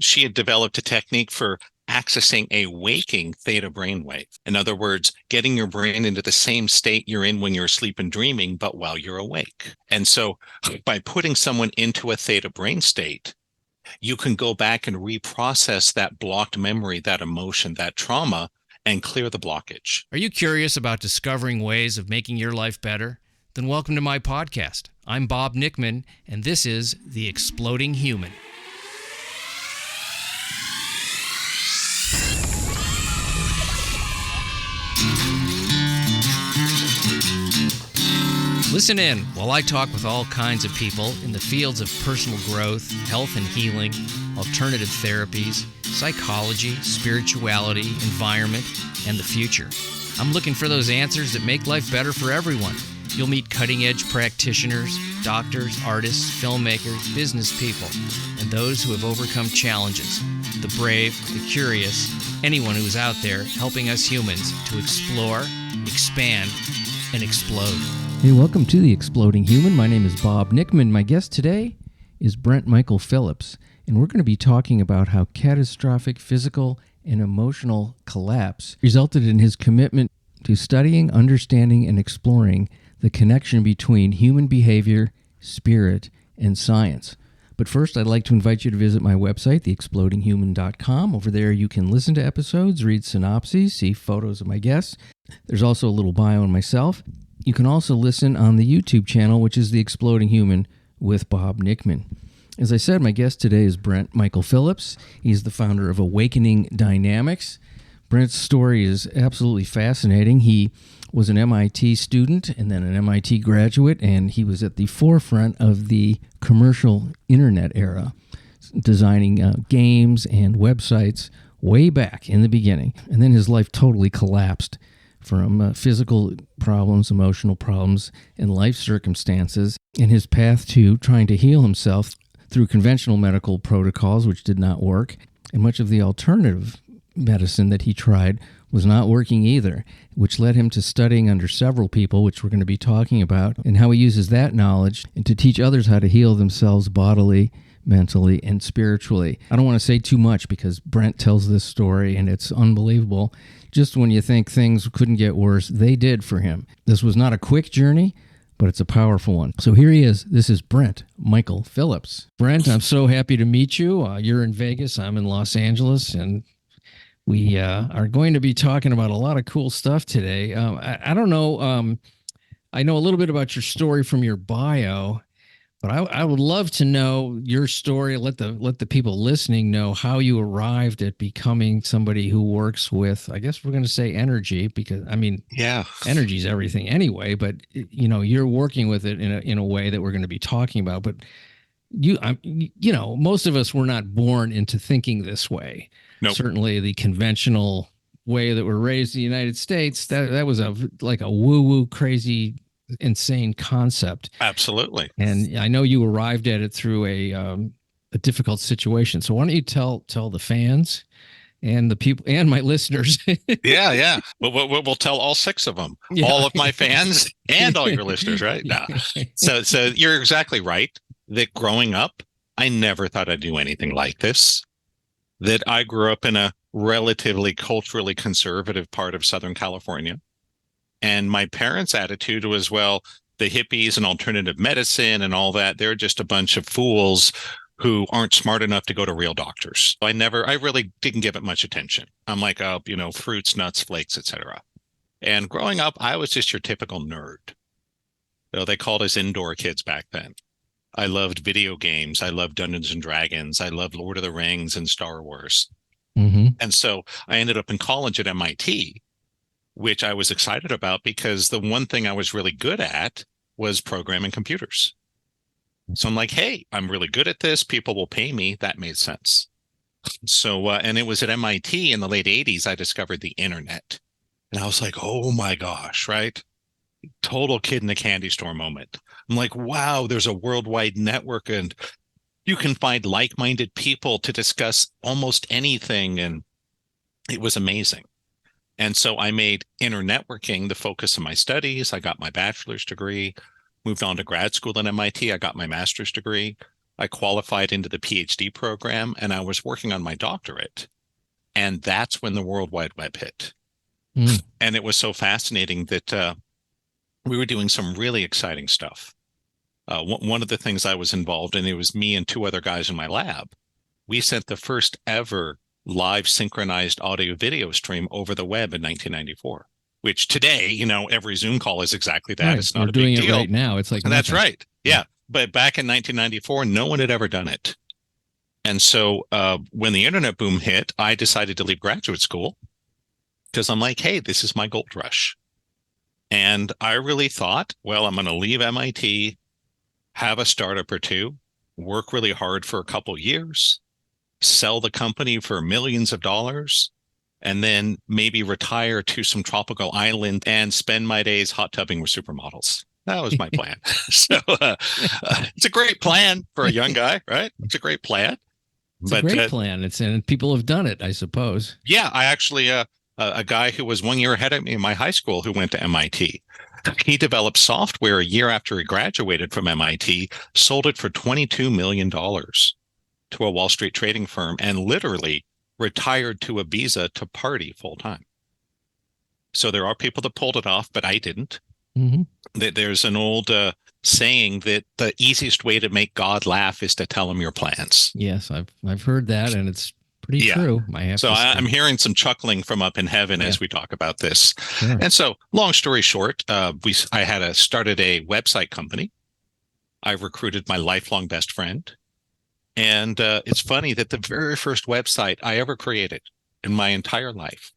she had developed a technique for accessing a waking theta brainwave. In other words, getting your brain into the same state you're in when you're asleep and dreaming, but while you're awake. And so by putting someone into a theta brain state, you can go back and reprocess that blocked memory, that emotion, that trauma, and clear the blockage. Are you curious about discovering ways of making your life better? Then welcome to my podcast. I'm Bob Nickman, and this is The Exploding Human. Listen in while I talk with all kinds of people in the fields of personal growth, health and healing, alternative therapies, psychology, spirituality, environment, and the future. I'm looking for those answers that make life better for everyone. You'll meet cutting-edge practitioners, doctors, artists, filmmakers, business people, and those who have overcome challenges. The brave, the curious, anyone who's out there helping us humans to explore, expand, and explode. Hey, welcome to The Exploding Human. My name is Bob Nickman. My guest today is BRENT MICHAEL PHILLIPS, and we're going to be talking about how catastrophic physical and emotional collapse resulted in his commitment to studying, understanding, and exploring the connection between human behavior, spirit, and science. But first, I'd like to invite you to visit my website, theexplodinghuman.com. Over there, you can listen to episodes, read synopses, see photos of my guests. There's also a little bio on myself. You can also listen on the YouTube channel, which is The Exploding Human with Bob Nickman. As I said, my guest today is BRENT MICHAEL PHILLIPS. He's the founder of Awakening Dynamics. Brent's story is absolutely fascinating. He was an MIT student and then an MIT graduate, and he was at the forefront of the commercial internet era, designing games and websites way back in the beginning. And then his life totally collapsed from physical problems, emotional problems, and life circumstances, and his path to trying to heal himself through conventional medical protocols, which did not work, and much of the alternative medicine that he tried was not working either, which led him to studying under several people, which we're going to be talking about, and how he uses that knowledge to teach others how to heal themselves bodily, mentally, and spiritually. I don't want to say too much because Brent tells this story and it's unbelievable. Just when you think things couldn't get worse, they did for him. This was not a quick journey, but it's a powerful one. So here he is. This is BRENT MICHAEL PHILLIPS. Brent, I'm so happy to meet you. You're in Vegas. I'm in Los Angeles, and we are going to be talking about a lot of cool stuff today. I don't know. I know a little bit about your story from your bio, but I would love to know your story. Let the people listening know how you arrived at becoming somebody who works with, I guess we're going to say energy, because I mean, yeah, energy is everything anyway. But you know, you're working with it in a way that we're going to be talking about. But most of us were not born into thinking this way. Nope. Certainly, the conventional way that we're raised in the United States, that was like a woo-woo crazy, insane concept. Absolutely. And I know you arrived at it through a difficult situation. So why don't you tell the fans and the people and my listeners? Yeah. We'll tell all six of them, all of my fans and all your listeners, right? No. So you're exactly right that growing up, I never thought I'd do anything like this. That I grew up in a relatively culturally conservative part of Southern California. And my parents' attitude was, well, the hippies and alternative medicine and all that, they're just a bunch of fools who aren't smart enough to go to real doctors. I really didn't give it much attention. I'm like, fruits, nuts, flakes, etc. And growing up, I was just your typical nerd. They called us indoor kids back then. I loved video games. I loved Dungeons and Dragons. I loved Lord of the Rings and Star Wars. Mm-hmm. And so I ended up in college at MIT, which I was excited about because the one thing I was really good at was programming computers. So I'm like, hey, I'm really good at this. People will pay me. That made sense. So, and it was at MIT in the late 80s, I discovered the internet. And I was like, oh my gosh, right? Total kid in a candy store moment. I'm like, wow, there's a worldwide network and you can find like-minded people to discuss almost anything. And it was amazing. And so I made internetworking the focus of my studies. I got my bachelor's degree, moved on to grad school at MIT. I got my master's degree, I qualified into the PhD program, and I was working on my doctorate. And that's when the World Wide Web hit. Mm. And it was so fascinating that we were doing some really exciting stuff. One of the things I was involved in, it was me and two other guys in my lab. We sent the first ever live synchronized audio video stream over the web in 1994, which today, every Zoom call is exactly that. Right. It's not We're a big doing deal. it right now. It's like And that's nothing. right. Yeah. But back in 1994, no one had ever done it. And so when the internet boom hit, I decided to leave graduate school because I'm like, hey, this is my gold rush. And I really thought, well, I'm going to leave MIT, have a startup or two, work really hard for a couple years, sell the company for millions of dollars, and then maybe retire to some tropical island and spend my days hot tubbing with supermodels. That was my plan. So it's a great plan for a young guy, right? It's a great plan. It's a great plan. And people have done it, I suppose. Yeah, I actually a guy who was 1 year ahead of me in my high school who went to MIT. He developed software a year after he graduated from MIT, sold it for $22 million to a Wall Street trading firm, and literally retired to Ibiza to party full time. So there are people that pulled it off, but I didn't. Mm-hmm. There's an old saying that the easiest way to make God laugh is to tell him your plans. Yes, I've heard that, and it's pretty true. I'm hearing some chuckling from up in heaven as we talk about this. Sure. And so, long story short, I started a website company. I recruited my lifelong best friend. And it's funny that the very first website I ever created in my entire life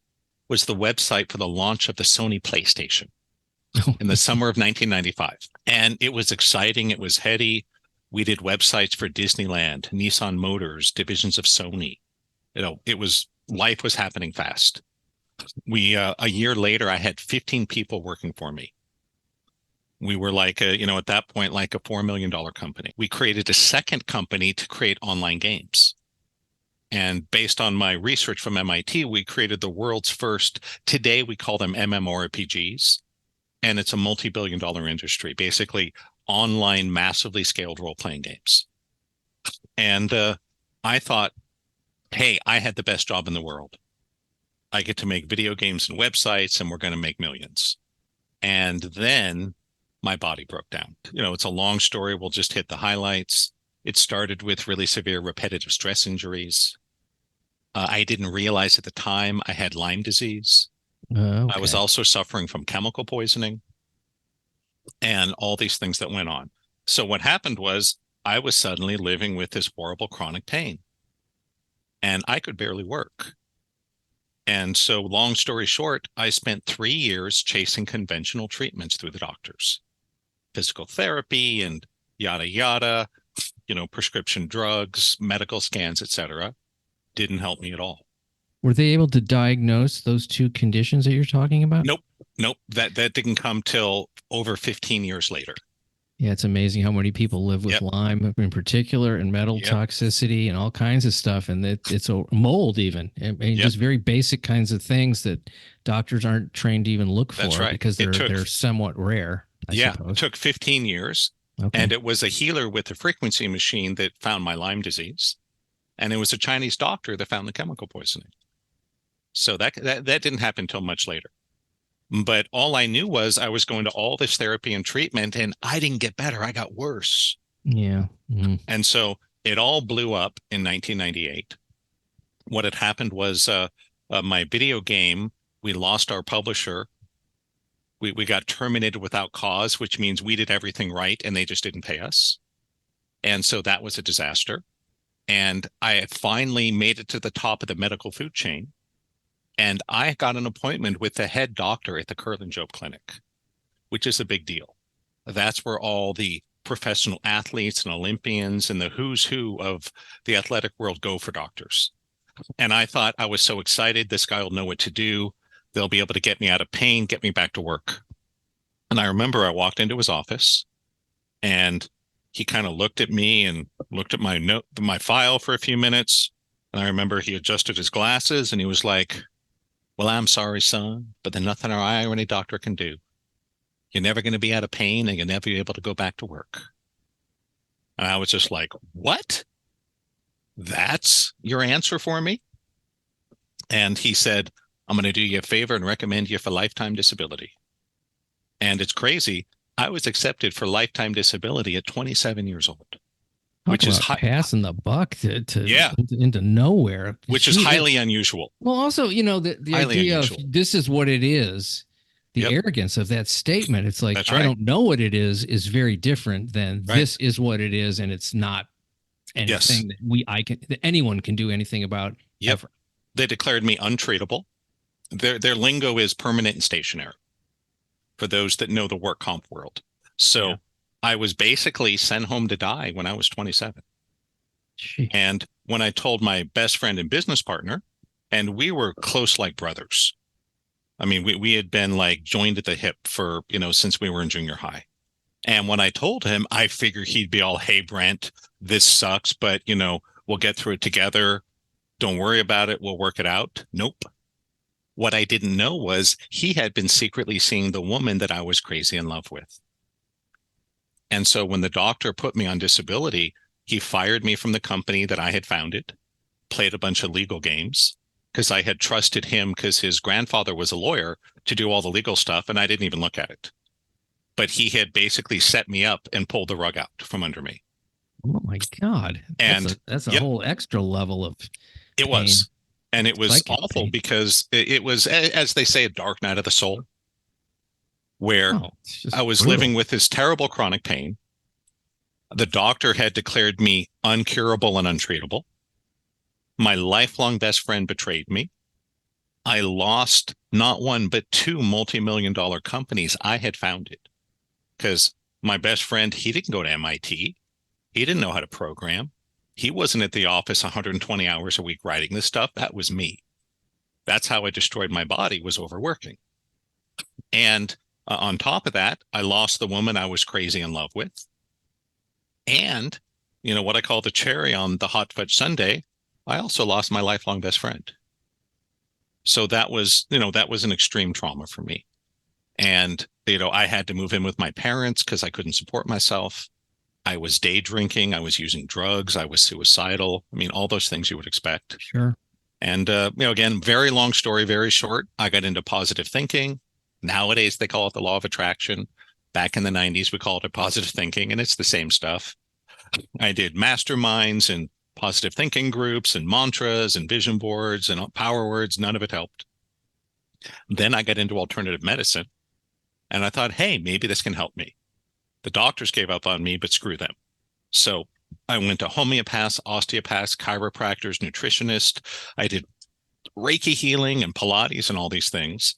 was the website for the launch of the Sony PlayStation in the summer of 1995. And it was exciting. It was heady. We did websites for Disneyland, Nissan Motors, divisions of Sony. Life was happening fast. A year later, I had 15 people working for me. We were like, at that point, like a $4 million company. We created a second company to create online games. And based on my research from MIT, we created the world's first, today we call them MMORPGs. And it's a multi-billion-dollar industry, basically online, massively scaled role-playing games. And I thought, hey, I had the best job in the world. I get to make video games and websites, and we're going to make millions. And then my body broke down. It's a long story. We'll just hit the highlights. It started with really severe repetitive stress injuries. I didn't realize at the time I had Lyme disease. Okay. I was also suffering from chemical poisoning and all these things that went on. So what happened was I was suddenly living with this horrible chronic pain, and I could barely work. And so long story short, I spent 3 years chasing conventional treatments through the doctors, physical therapy and yada, yada, prescription drugs, medical scans, etc. Didn't help me at all. Were they able to diagnose those two conditions that you're talking about? Nope. That didn't come till over 15 years later. Yeah, it's amazing how many people live with Lyme in particular, and metal toxicity and all kinds of stuff. And it's a mold even. Just very basic kinds of things that doctors aren't trained to even look for because they're somewhat rare, I suppose. It took 15 years. Okay. And it was a healer with a frequency machine that found my Lyme disease. And it was a Chinese doctor that found the chemical poisoning. So that didn't happen until much later. But all I knew was I was going to all this therapy and treatment, and I didn't get better. I got worse. Yeah. Mm-hmm. And so it all blew up in 1998. What had happened was my video game, we lost our publisher. We got terminated without cause, which means we did everything right, and they just didn't pay us. And so that was a disaster. And I finally made it to the top of the medical food chain. And I got an appointment with the head doctor at the Curlin Job Clinic, which is a big deal. That's where all the professional athletes and Olympians and the who's who of the athletic world go for doctors. And I thought, I was so excited. This guy will know what to do. They'll be able to get me out of pain, get me back to work. And I remember I walked into his office, and he kind of looked at me and looked at my file for a few minutes. And I remember he adjusted his glasses, and he was like, well, I'm sorry, son, but there's nothing I or any doctor can do. You're never going to be out of pain, and you'll never be able to go back to work. And I was just like, what? That's your answer for me? And he said, I'm going to do you a favor and recommend you for lifetime disability. And it's crazy. I was accepted for lifetime disability at 27 years old, which is passing the buck yeah, into nowhere, which is highly unusual. Well, also, the idea unusual. Of this is what it is. The arrogance of that statement. It's like, right. I don't know what it is very different than this is what it is. And it's not anything that anyone can do anything about. Ever. They declared me untreatable. Their lingo is permanent and stationary for those that know the work comp world. So I was basically sent home to die when I was 27. Jeez. And when I told my best friend and business partner, and we were close like brothers. I mean, we had been like joined at the hip for, since we were in junior high. And when I told him, I figured he'd be all, hey, Brent, this sucks, but, we'll get through it together. Don't worry about it. We'll work it out. Nope. What I didn't know was he had been secretly seeing the woman that I was crazy in love with. And so when the doctor put me on disability, he fired me from the company that I had founded, played a bunch of legal games, because I had trusted him because his grandfather was a lawyer to do all the legal stuff, and I didn't even look at it. But he had basically set me up and pulled the rug out from under me. Oh, my God. That's a whole extra level of pain. It was. And it was awful because it was, as they say, a dark night of the soul, where I was living with this terrible chronic pain. The doctor had declared me uncurable and untreatable. My lifelong best friend betrayed me. I lost not one, but two multi-million-dollar companies I had founded because my best friend, he didn't go to MIT. He didn't know how to program. He wasn't at the office 120 hours a week writing this stuff. That was me. That's how I destroyed my body, was overworking. And on top of that, I lost the woman I was crazy in love with. And, what I call the cherry on the hot fudge sundae, I also lost my lifelong best friend. So that was an extreme trauma for me. And, I had to move in with my parents because I couldn't support myself. I was day drinking. I was using drugs. I was suicidal. I mean, all those things you would expect. Sure. And, again, very long story, very short. I got into positive thinking. Nowadays, they call it the law of attraction. Back in the 90s, we called it positive thinking, and it's the same stuff. I did masterminds and positive thinking groups and mantras and vision boards and power words. None of it helped. Then I got into alternative medicine, and I thought, hey, maybe this can help me. The doctors gave up on me, but screw them. So I went to homeopaths, osteopaths, chiropractors, nutritionists. I did Reiki healing and Pilates and all these things.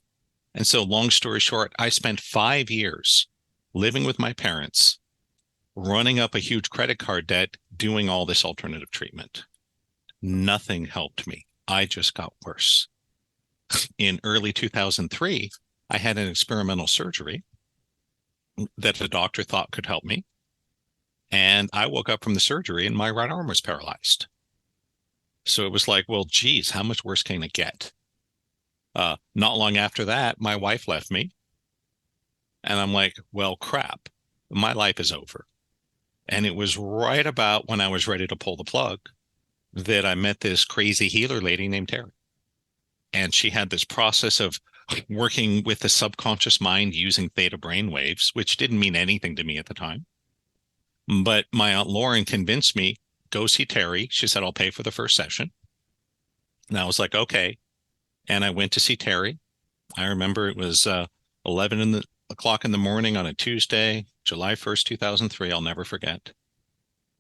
And so long story short, I spent 5 years living with my parents, running up a huge credit card debt, doing all this alternative treatment. Nothing helped me. I just got worse. In early 2003, I had an experimental surgery that the doctor thought could help me. And I woke up from the surgery and my right arm was paralyzed. So it was like, well, geez, how much worse can it get? Not long after that, my wife left me. And I'm like, well, crap, my life is over. And it was right about when I was ready to pull the plug that I met this crazy healer lady named Terry. And she had this process of working with the subconscious mind using theta brain waves, which didn't mean anything to me at the time. But my Aunt Lauren convinced me, go see Terry. She said, I'll pay for the first session. And I was like, okay. And I went to see Terry. I remember it was 11 o'clock in the morning on a Tuesday, July 1st, 2003. I'll never forget.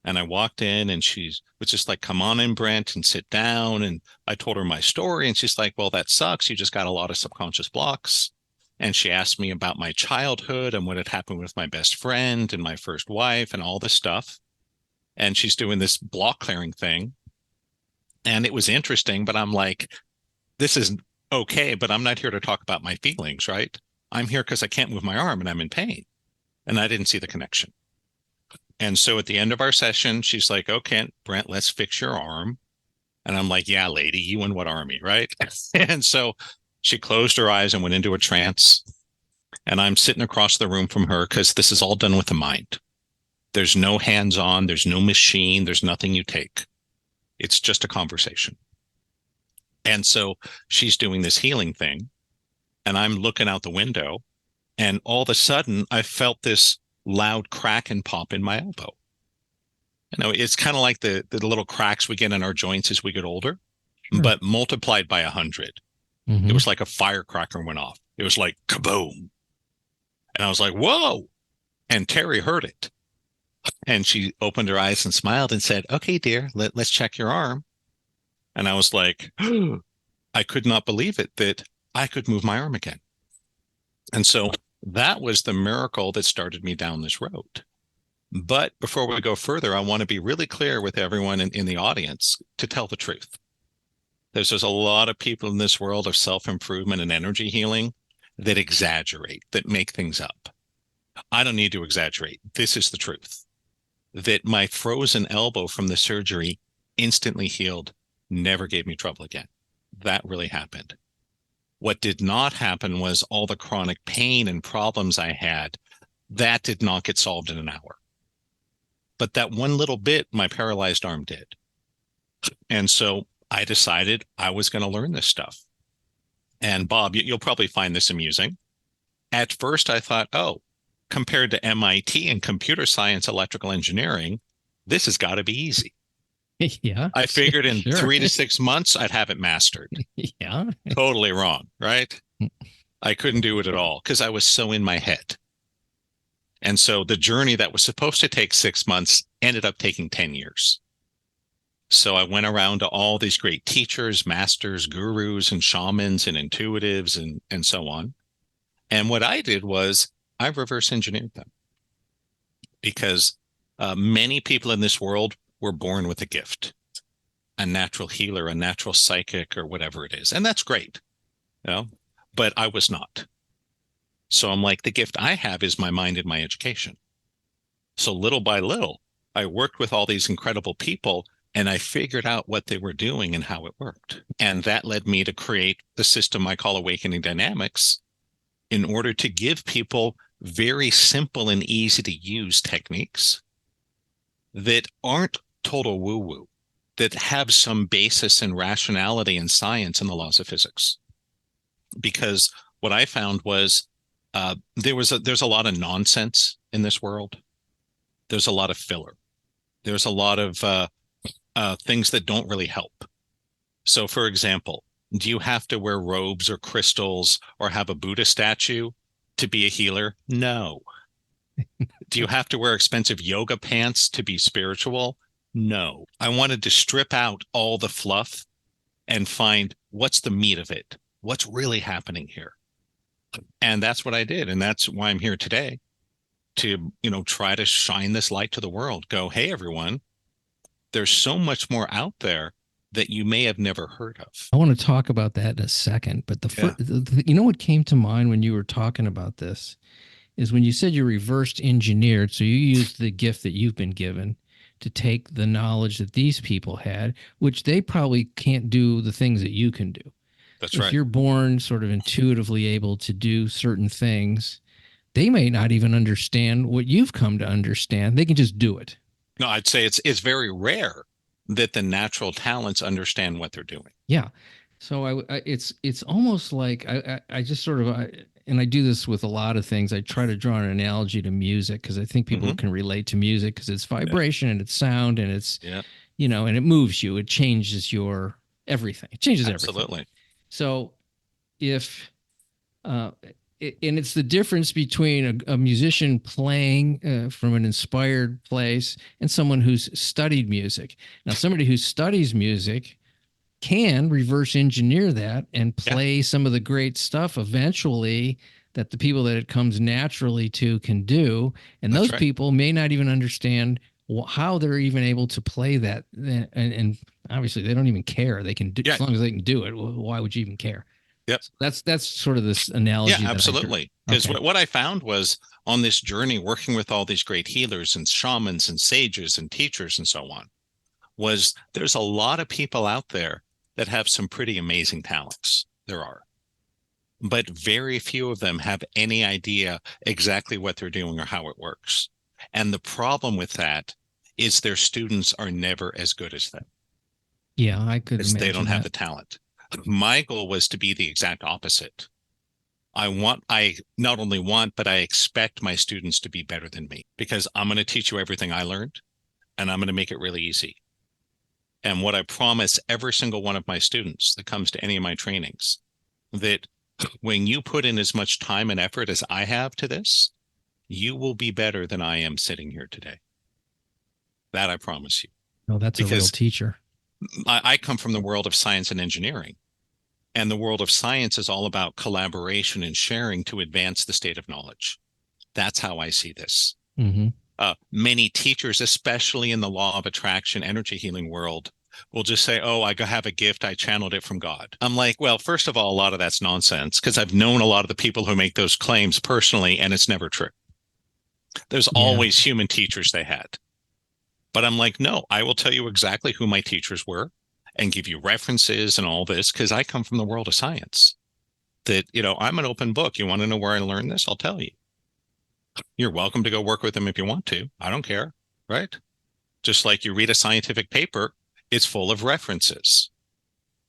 And I walked in and she was just like, come on in, Brent, and sit down. And I told her my story. And she's like, well, that sucks. You just got a lot of subconscious blocks. And she asked me about my childhood and what had happened with my best friend and my first wife and all this stuff. And she's doing this block clearing thing. And it was interesting, but I'm like, this is okay, but I'm not here to talk about my feelings, right? I'm here because I can't move my arm and I'm in pain. And I didn't see the connection. And so at the end of our session, she's like, okay, Brent, let's fix your arm. And I'm like, yeah, lady, you and what army, right? And so she closed her eyes and went into a trance. And I'm sitting across the room from her because this is all done with the mind. There's no hands-on, there's no machine, there's nothing you take. It's just a conversation. And so she's doing this healing thing, and I'm looking out the window, and all of a sudden I felt this loud crack and pop in my elbow. You know, it's kind of like the little cracks we get in our joints as we get older, Sure. but multiplied by 100. Mm-hmm. It was like a firecracker went off. It was like kaboom. And I was like, whoa. And Terry heard it. And she opened her eyes and smiled and said, okay, dear, let's check your arm. And I was like, I could not believe it that I could move my arm again. And so that was the miracle that started me down this road. But before we go further, I want to be really clear with everyone in the audience to tell the truth. There's a lot of people in this world of self-improvement and energy healing that exaggerate, that make things up. I don't need to exaggerate. This is the truth. That my frozen elbow from the surgery instantly healed, never gave me trouble again. That really happened. What did not happen was all the chronic pain and problems I had, that did not get solved in an hour. But that one little bit, my paralyzed arm did. And so I decided I was going to learn this stuff. And Bob, you'll probably find this amusing. At first, I thought, oh, compared to MIT and computer science, electrical engineering, this has got to be easy. Yeah. I figured in Sure. 3 to 6 months, I'd have it mastered. Yeah. Totally wrong, right? I couldn't do it at all because I was so in my head. And so the journey that was supposed to take 6 months ended up taking 10 years. So I went around to all these great teachers, masters, gurus, and shamans and intuitives and so on. And what I did was I reverse engineered them because many people in this world were born with a gift, a natural healer, a natural psychic, or whatever it is. And that's great, you know, but I was not. So I'm like, the gift I have is my mind and my education. So little by little, I worked with all these incredible people and I figured out what they were doing and how it worked. And that led me to create the system I call Awakening Dynamics in order to give people very simple and easy to use techniques that aren't total woo-woo, that have some basis in rationality and science and the laws of physics. Because what I found was there's a lot of nonsense in this world. There's a lot of filler. There's a lot of things that don't really help. So, for example, do you have to wear robes or crystals or have a Buddha statue to be a healer? No. Do you have to wear expensive yoga pants to be spiritual? No. I wanted to strip out all the fluff and find what's the meat of it, what's really happening here. And that's what I did. And that's why I'm here today to, try to shine this light to the world. Go, hey, everyone, there's so much more out there that you may have never heard of. I want to talk about that in a second, but what came to mind when you were talking about this is when you said you reversed engineered. So you used the gift that you've been given to take the knowledge that these people had, which they probably can't do the things that you can do. That's if right. You're born sort of intuitively able to do certain things. They may not even understand what you've come to understand. They can just do it. No, I'd say it's very rare that the natural talents understand what they're doing. Yeah. So it's almost like I just sort of, and I do this with a lot of things. I try to draw an analogy to music because I think people can relate to music because it's vibration and it's sound and it's, and it moves you. It changes your everything. It changes everything. Absolutely. So if, and it's the difference between a musician playing from an inspired place and someone who's studied music. Now, somebody who studies music can reverse engineer that and play some of the great stuff eventually that the people that it comes naturally to can do. And those people may not even understand how they're even able to play that. And obviously, they don't even care. They can do as long as they can do it. Well, why would you even care? Yep. So that's sort of this analogy. Yeah, absolutely. Because what I found was on this journey, working with all these great healers and shamans and sages and teachers and so on, was there's a lot of people out there that have some pretty amazing talents. There are. But very few of them have any idea exactly what they're doing or how it works. And the problem with that is their students are never as good as them. Yeah, I could Because they imagine don't have the that. talent. My goal was to be the exact opposite. I not only want, but I expect my students to be better than me, because I'm going to teach you everything I learned, and I'm going to make it really easy. And what I promise every single one of my students that comes to any of my trainings, that when you put in as much time and effort as I have to this, you will be better than I am sitting here today. That I promise you. No, that's a real Because teacher. I come from the world of science and engineering. And the world of science is all about collaboration and sharing to advance the state of knowledge. That's how I see this. Mm-hmm. Many teachers, especially in the law of attraction, energy healing world, will just say, oh, I have a gift. I channeled it from God. I'm like, well, first of all, a lot of that's nonsense, because I've known a lot of the people who make those claims personally, and it's never true. There's always human teachers they had. But I'm like, no, I will tell you exactly who my teachers were and give you references and all this, because I come from the world of science. That, I'm an open book. You want to know where I learned this? I'll tell you. You're welcome to go work with them if you want to. I don't care, right? Just like you read a scientific paper, it's full of references.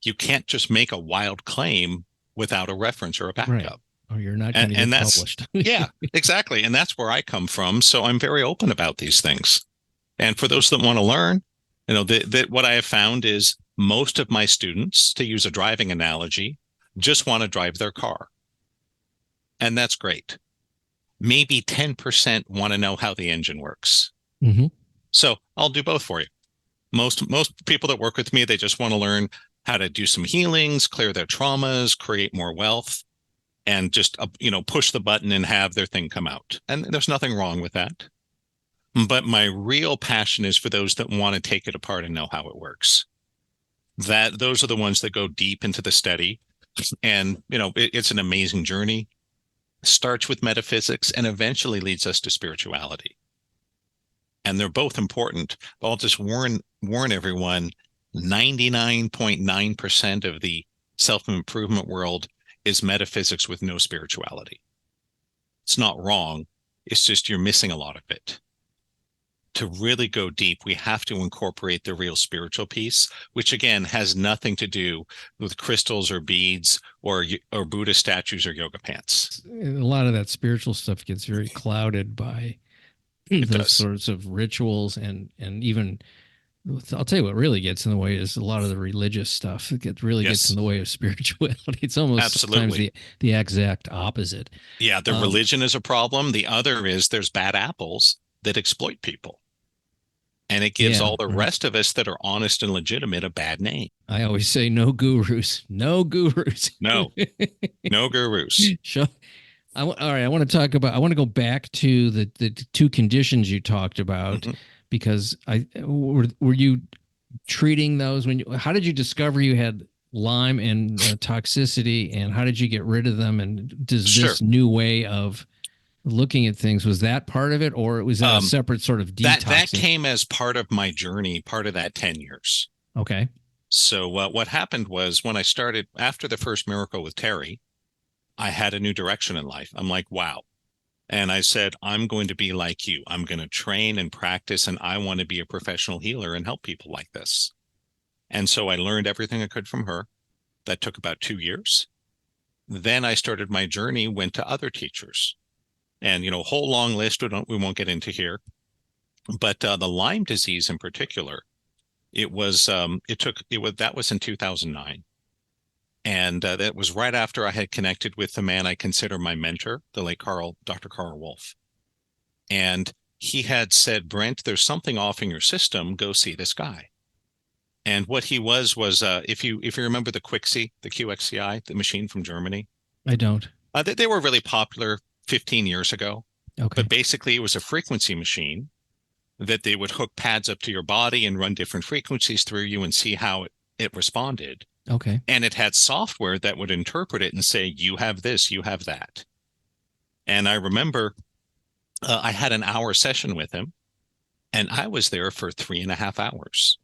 You can't just make a wild claim without a reference or a backup. Right. Or you're not going to get published. Yeah, exactly. And that's where I come from. So I'm very open about these things. And for those that want to learn, that what I have found is most of my students, to use a driving analogy, just want to drive their car. And that's great. Maybe 10% want to know how the engine works. Mm-hmm. So I'll do both for you. Most people that work with me, they just want to learn how to do some healings, clear their traumas, create more wealth, and just, push the button and have their thing come out. And there's nothing wrong with that. But my real passion is for those that want to take it apart and know how it works. Those are the ones that go deep into the study. And, it's an amazing journey. Starts with metaphysics and eventually leads us to spirituality. And they're both important. I'll just warn everyone, 99.9% of the self-improvement world is metaphysics with no spirituality. It's not wrong. It's just you're missing a lot of it. To really go deep, we have to incorporate the real spiritual piece, which again has nothing to do with crystals or beads or Buddha statues or yoga pants. A lot of that spiritual stuff gets very clouded by those sorts of rituals, and even, I'll tell you what really gets in the way is a lot of the religious stuff. It really gets in the way of spirituality. It's almost sometimes the exact opposite. Yeah, the religion is a problem. The other is there's bad apples that exploit people. And it gives all the rest of us that are honest and legitimate a bad name. I always say no gurus. No gurus. No gurus. Sure. All right. I want to go back to the two conditions you talked about, because were you treating those how did you discover you had Lyme and toxicity, and how did you get rid of them? And does this new way of looking at things, was that part of it, or was that a separate sort of detoxing? That came as part of my journey, part of that 10 years. Okay. So what happened was, when I started after the first miracle with Terry, I had a new direction in life. I'm like, wow. And I said, I'm going to be like you. I'm going to train and practice, and I want to be a professional healer and help people like this. And so I learned everything I could from her. That took about 2 years. Then I started my journey, went to other teachers. And, a whole long list we won't get into here. But the Lyme disease in particular, that was in 2009. And that was right after I had connected with the man I consider my mentor, the late Dr. Carl Wolf. And he had said, Brent, there's something off in your system. Go see this guy. And what he was if you remember the Quixi, the QXCI, the machine from Germany. I don't. They were really popular 15 years ago. Okay. But basically, it was a frequency machine that they would hook pads up to your body and run different frequencies through you and see how it responded. Okay. And it had software that would interpret it and say, you have this, you have that. And I remember I had an hour session with him, and I was there for 3.5 hours.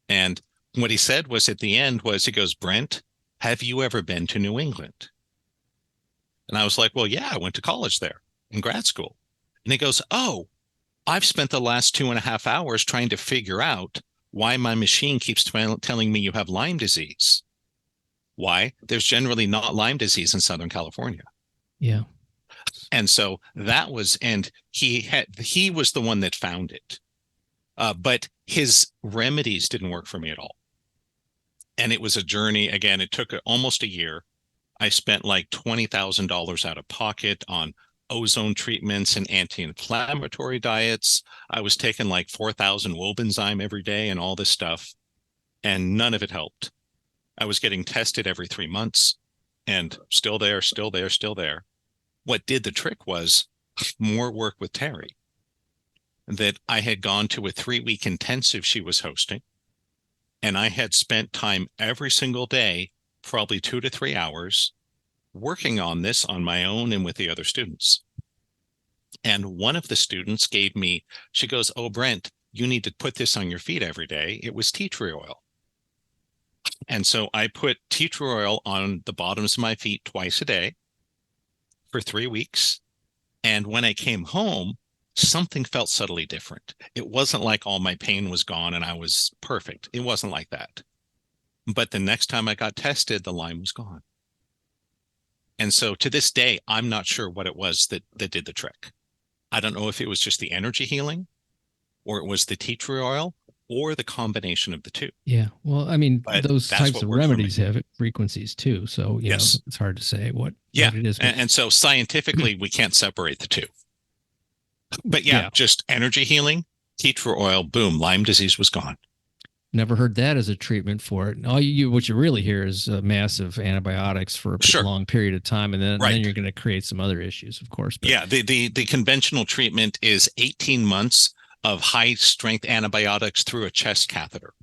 And what he said was, at the end was, he goes, Brent, have you ever been to New England? And I was like, well, yeah, I went to college there in grad school. And he goes, oh, I've spent the last 2.5 hours trying to figure out why my machine keeps telling me you have Lyme disease. Why? There's generally not Lyme disease in Southern California. Yeah. And so that was, and he was the one that found it. But his remedies didn't work for me at all. And it was a journey. Again, it took almost a year. I spent like $20,000 out of pocket on ozone treatments and anti-inflammatory diets. I was taking like 4,000 Wobenzym every day and all this stuff, and none of it helped. I was getting tested every 3 months, and still there. What did the trick was more work with Terry. That I had gone to a 3-week intensive she was hosting, and I had spent time every single day, probably 2 to 3 hours, working on this on my own and with the other students. And one of the students gave me, she goes, oh, Brent, you need to put this on your feet every day. It was tea tree oil. And so I put tea tree oil on the bottoms of my feet twice a day for 3 weeks. And when I came home, something felt subtly different. It wasn't like all my pain was gone and I was perfect. It wasn't like that. But the next time I got tested, the Lyme was gone. And so to this day, I'm not sure what it was that did the trick. I don't know if it was just the energy healing, or it was the tea tree oil, or the combination of the two. Yeah. Well, I mean, But those that's types what of worked for me. remedies have frequencies too. So, you know, Yes. it's hard to say what Yeah. it is. And so scientifically, we can't separate the two. But yeah, just energy healing, tea tree oil, boom, Lyme disease was gone. Never heard that as a treatment for it. What you really hear is massive antibiotics for a long period of time, and then you're going to create some other issues, of course. But yeah, the conventional treatment is 18 months of high strength antibiotics through a chest catheter.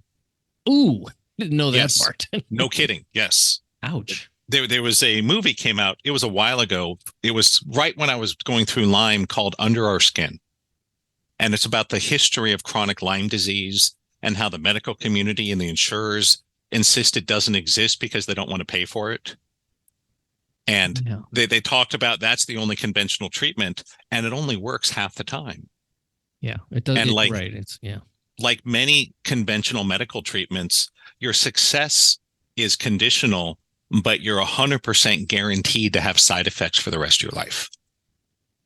Ooh, didn't know that part. No kidding. Yes. Ouch. There was a movie came out. It was a while ago. It was right when I was going through Lyme, called Under Our Skin. And it's about the history of chronic Lyme disease and how the medical community and the insurers insist it doesn't exist because they don't want to pay for it. And they talked about that's the only conventional treatment, and it only works half the time. Yeah, it does. And like many conventional medical treatments, your success is conditional, but you're 100% guaranteed to have side effects for the rest of your life.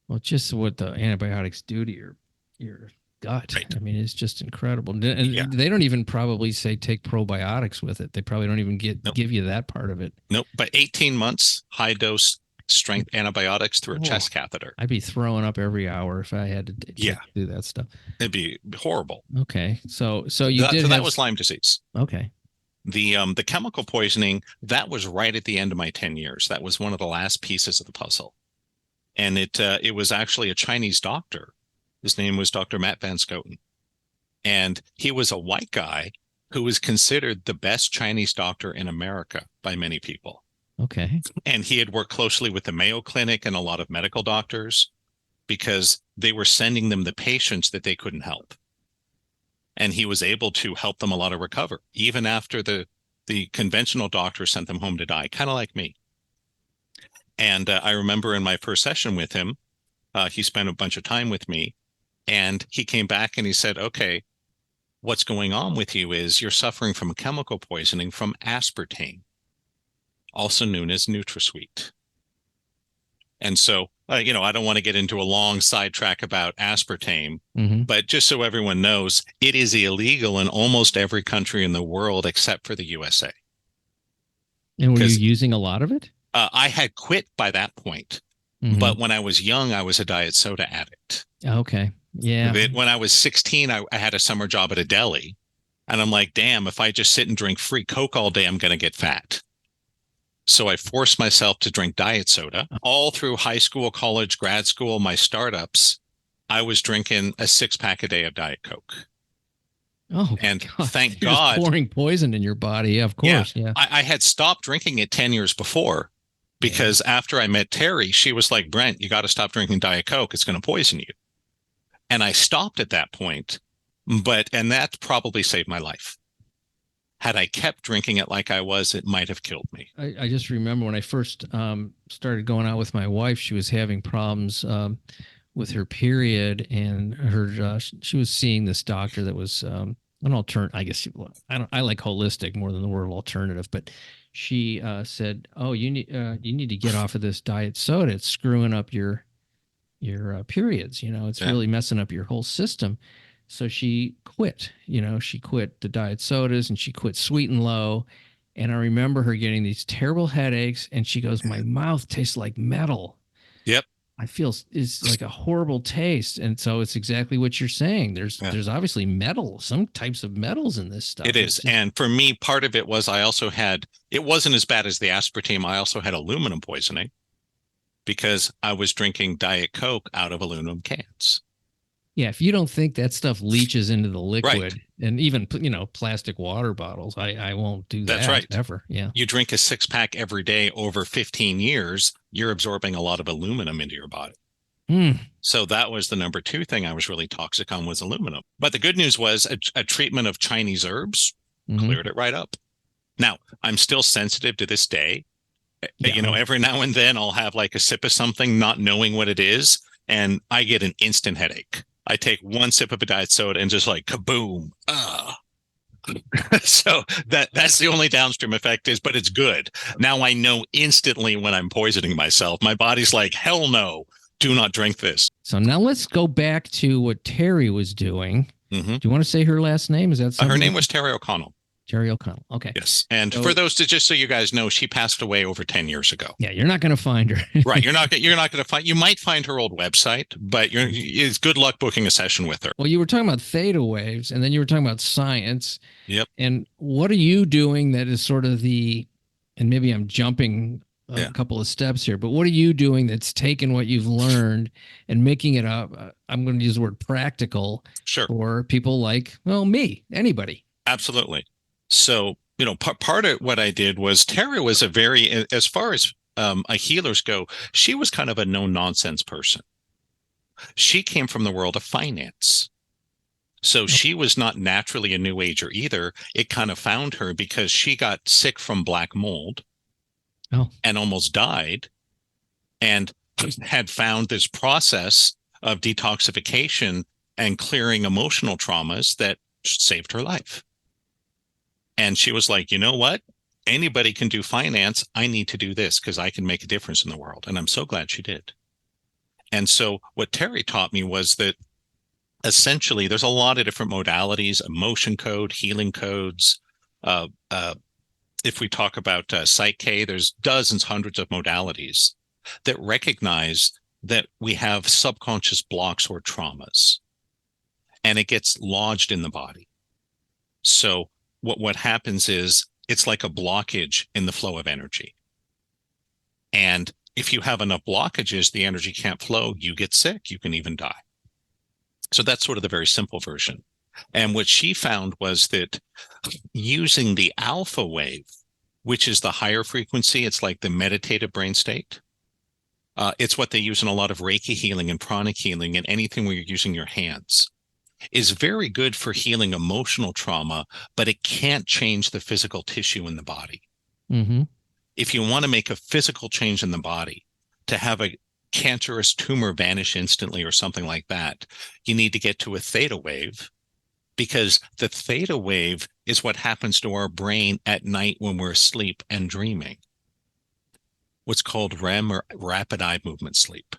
Well, just what the antibiotics do to your gut. Right. I mean, it's just incredible. And they don't even probably say take probiotics with it. They probably don't even give you that part of it. Nope. But 18 months, high dose strength antibiotics through a chest catheter. I'd be throwing up every hour if I had to do that stuff. It'd be horrible. Okay. So that was Lyme disease. Okay. The chemical poisoning, that was right at the end of my 10 years. That was one of the last pieces of the puzzle. And it was actually a Chinese doctor. His name was Dr. Matt Van Scoten. And he was a white guy who was considered the best Chinese doctor in America by many people. Okay. And he had worked closely with the Mayo Clinic and a lot of medical doctors because they were sending them the patients that they couldn't help. And he was able to help them a lot of recover, even after the conventional doctor sent them home to die, kind of like me. And I remember in my first session with him, he spent a bunch of time with me. And he came back and he said, okay, what's going on with you is you're suffering from chemical poisoning from aspartame, also known as NutraSweet. And so, I don't want to get into a long sidetrack about aspartame, but just so everyone knows, it is illegal in almost every country in the world except for the USA. And were you using a lot of it? I had quit by that point. But when I was young, I was a diet soda addict. Okay. Yeah. When I was 16, I had a summer job at a deli. And I'm like, damn, if I just sit and drink free Coke all day, I'm going to get fat. So I forced myself to drink diet soda. All through high school, college, grad school, my startups, I was drinking a 6-pack a day of Diet Coke. Oh, and God. Thank You're God. Just pouring poison in your body. Yeah, of course. Yeah. I had stopped drinking it 10 years before. Because after I met Terry, she was like, Brent, you got to stop drinking Diet Coke. It's going to poison you. And I stopped at that point, and that probably saved my life. Had I kept drinking it like I was, it might have killed me. I just remember when I first started going out with my wife, she was having problems with her period, and her she was seeing this doctor that was an alternative. I guess I like holistic more than the word alternative, but she said, "Oh, you need to get off of this diet soda. It's screwing up your periods. It's really messing up your whole system." So she quit. She quit the diet sodas and she quit Sweet and Low. And I remember her getting these terrible headaches, and she goes, "My mouth tastes like metal. Yep. I feel it's like a horrible taste." And so it's exactly what you're saying. There's obviously metal, some types of metals in this stuff. It is. And for me, part of it was it wasn't as bad as the aspartame. I also had aluminum poisoning because I was drinking Diet Coke out of aluminum cans. Yeah, if you don't think that stuff leaches into the liquid, and even plastic water bottles, I won't do that. That's right. Ever. Yeah. You drink a 6-pack every day over 15 years, you're absorbing a lot of aluminum into your body. So that was the number 2 thing I was really toxic on, was aluminum. But the good news was a treatment of Chinese herbs cleared it right up. Now, I'm still sensitive to this day. Yeah. Every now and then I'll have like a sip of something, not knowing what it is, and I get an instant headache. I take one sip of a diet soda and just like kaboom. So that's the only downstream effect but it's good. Now I know instantly when I'm poisoning myself. My body's like, hell no, do not drink this. So now let's go back to what Terry was doing. Do you want to say her last name? Is that something? Her name was Terry O'Connell. Terry O'Connell. Okay. Yes. And for those just so you guys know, she passed away over 10 years ago. Yeah, you're not going to find her. Right. You're not going to find. You might find her old website, but it's good luck booking a session with her. Well, you were talking about theta waves, and then you were talking about science. Yep. And what are you doing that is sort of and maybe I'm jumping a couple of steps here, but what are you doing that's taking what you've learned and making it up? I'm going to use the word practical for people like, me, anybody. Absolutely. So, part of what I did was Terry was as far as healers go, she was kind of a no nonsense person. She came from the world of finance. So she was not naturally a new ager either. It kind of found her because she got sick from black mold and almost died, and had found this process of detoxification and clearing emotional traumas that saved her life. And she was like, you know what? Anybody can do finance. I need to do this because I can make a difference in the world. And I'm so glad she did. And so what Terry taught me was that essentially there's a lot of different modalities, emotion code, healing codes. If we talk about Psych-K, there's dozens, hundreds of modalities that recognize that we have subconscious blocks or traumas, and it gets lodged in the body. So what happens is it's like a blockage in the flow of energy. And if you have enough blockages, the energy can't flow, you get sick, you can even die. So that's sort of the very simple version. And what she found was that using the alpha wave, which is the higher frequency, it's like the meditative brain state. It's what they use in a lot of Reiki healing and pranic healing and anything where you're using your hands, is very good for healing emotional trauma, but it can't change the physical tissue in the body. If you want to make a physical change in the body, to have a cancerous tumor vanish instantly or something like that, you need to get to a theta wave, because the theta wave is what happens to our brain at night when we're asleep and dreaming. What's called REM, or rapid eye movement sleep.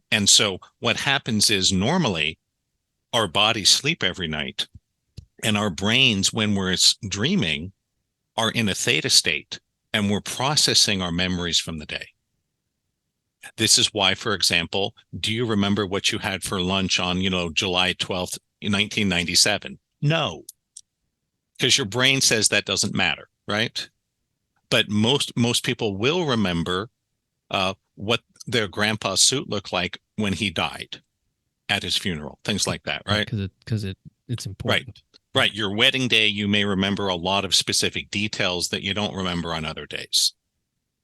And so what happens is normally our bodies sleep every night, and our brains, when we're dreaming, are in a theta state, and we're processing our memories from the day. This is why, for example, do you remember what you had for lunch on, July 12th, 1997? No, because your brain says that doesn't matter, right? But most people will remember what their grandpa's suit looked like when he died at his funeral, things like that, right? Because it's important. Right. Your wedding day, you may remember a lot of specific details that you don't remember on other days,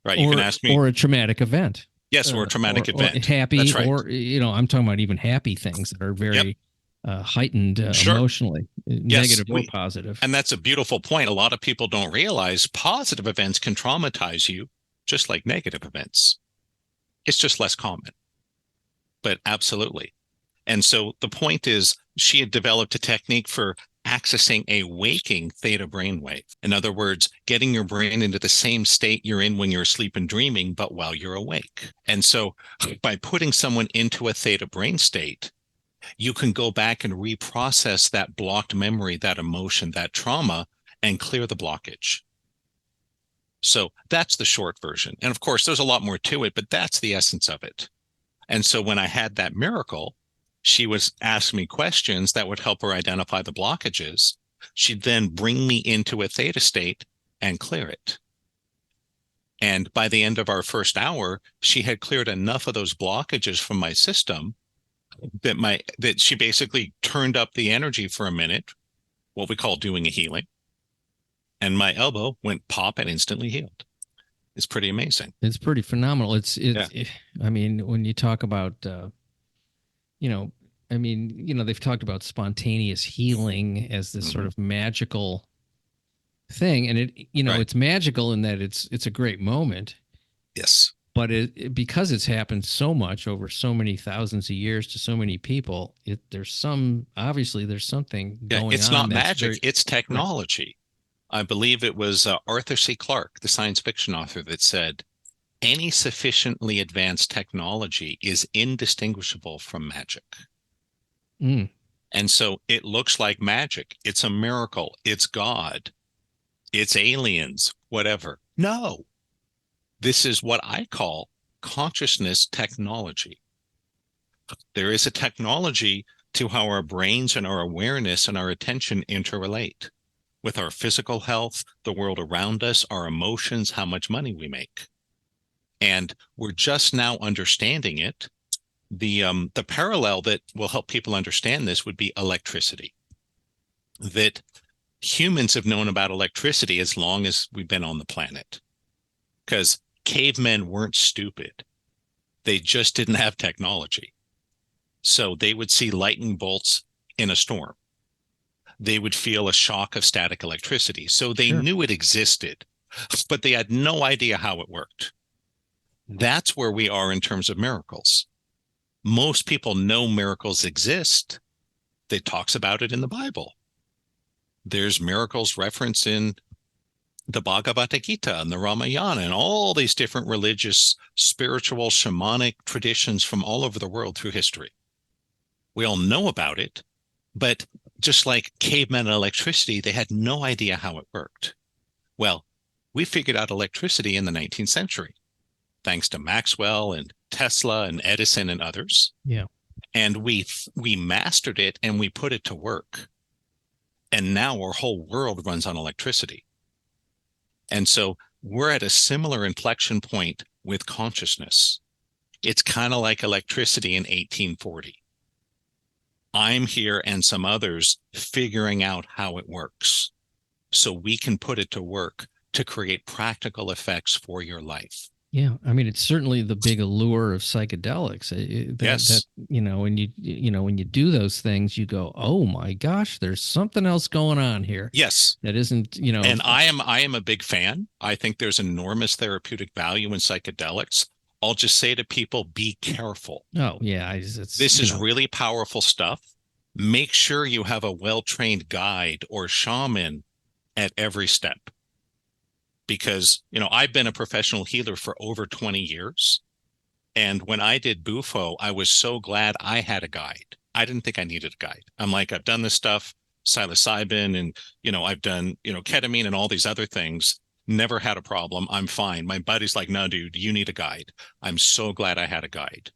right? You can ask me. Or a traumatic event. Yes, or a traumatic event. Or happy, that's right. Or, I'm talking about even happy things that are very heightened emotionally, negative or positive. And that's a beautiful point. A lot of people don't realize positive events can traumatize you just like negative events. It's just less common. but absolutely. And so the point is, she had developed a technique for accessing a waking theta brainwave. In other words, getting your brain into the same state you're in when you're asleep and dreaming, but while you're awake. And so by putting someone into a theta brain state, you can go back and reprocess that blocked memory, that emotion, that trauma, and clear the blockage. So that's the short version. And of course, there's a lot more to it, but that's the essence of it. And so when I had that miracle, she was asking me questions that would help her identify the blockages. She'd then bring me into a theta state and clear it. And by the end of our first hour, she had cleared enough of those blockages from my system that she basically turned up the energy for a minute, what we call doing a healing. And my elbow went pop and instantly healed. It's pretty amazing. It's pretty phenomenal. I mean, when you talk about, they've talked about spontaneous healing as this sort of magical thing. And it's magical in that it's a great moment. Yes. But because it's happened so much over so many thousands of years to so many people, there's something going on. It's not magic. It's technology. I believe it was Arthur C. Clarke, the science fiction author, that said, any sufficiently advanced technology is indistinguishable from magic. Mm. And so it looks like magic. It's a miracle. It's God. It's aliens, whatever. No, this is what I call consciousness technology. There is a technology to how our brains and our awareness and our attention interrelate with our physical health, the world around us, our emotions, how much money we make. And we're just now understanding it. The parallel that will help people understand this would be electricity. That humans have known about electricity as long as we've been on the planet, because cavemen weren't stupid. They just didn't have technology. So they would see lightning bolts in a storm. They would feel a shock of static electricity. So they knew it existed, but they had no idea how it worked. That's where we are in terms of miracles. Most people know miracles exist. They talks about it in the Bible. There's miracles referenced in the Bhagavad Gita and the Ramayana and all these different religious, spiritual, shamanic traditions from all over the world through history. We all know about it, but just like cavemen and electricity, they had no idea how it worked. Well, we figured out electricity in the 19th century, thanks to Maxwell and Tesla and Edison and others. Yeah. And we mastered it and we put it to work. And now our whole world runs on electricity. And so we're at a similar inflection point with consciousness. It's kind of like electricity in 1840. I'm here and some others figuring out how it works so we can put it to work to create practical effects for your life. Yeah, I mean, it's certainly the big allure of psychedelics. Yes. When you do those things, you go, "Oh my gosh, there's something else going on here." Yes, that isn't, And I am a big fan. I think there's enormous therapeutic value in psychedelics. I'll just say to people, be careful. Oh yeah, this is really powerful stuff. Make sure you have a well-trained guide or shaman at every step. Because, I've been a professional healer for over 20 years. And when I did Bufo, I was so glad I had a guide. I didn't think I needed a guide. I'm like, I've done this stuff, psilocybin, and, I've done, ketamine and all these other things. Never had a problem. I'm fine. My buddy's like, no, dude, you need a guide. I'm so glad I had a guide.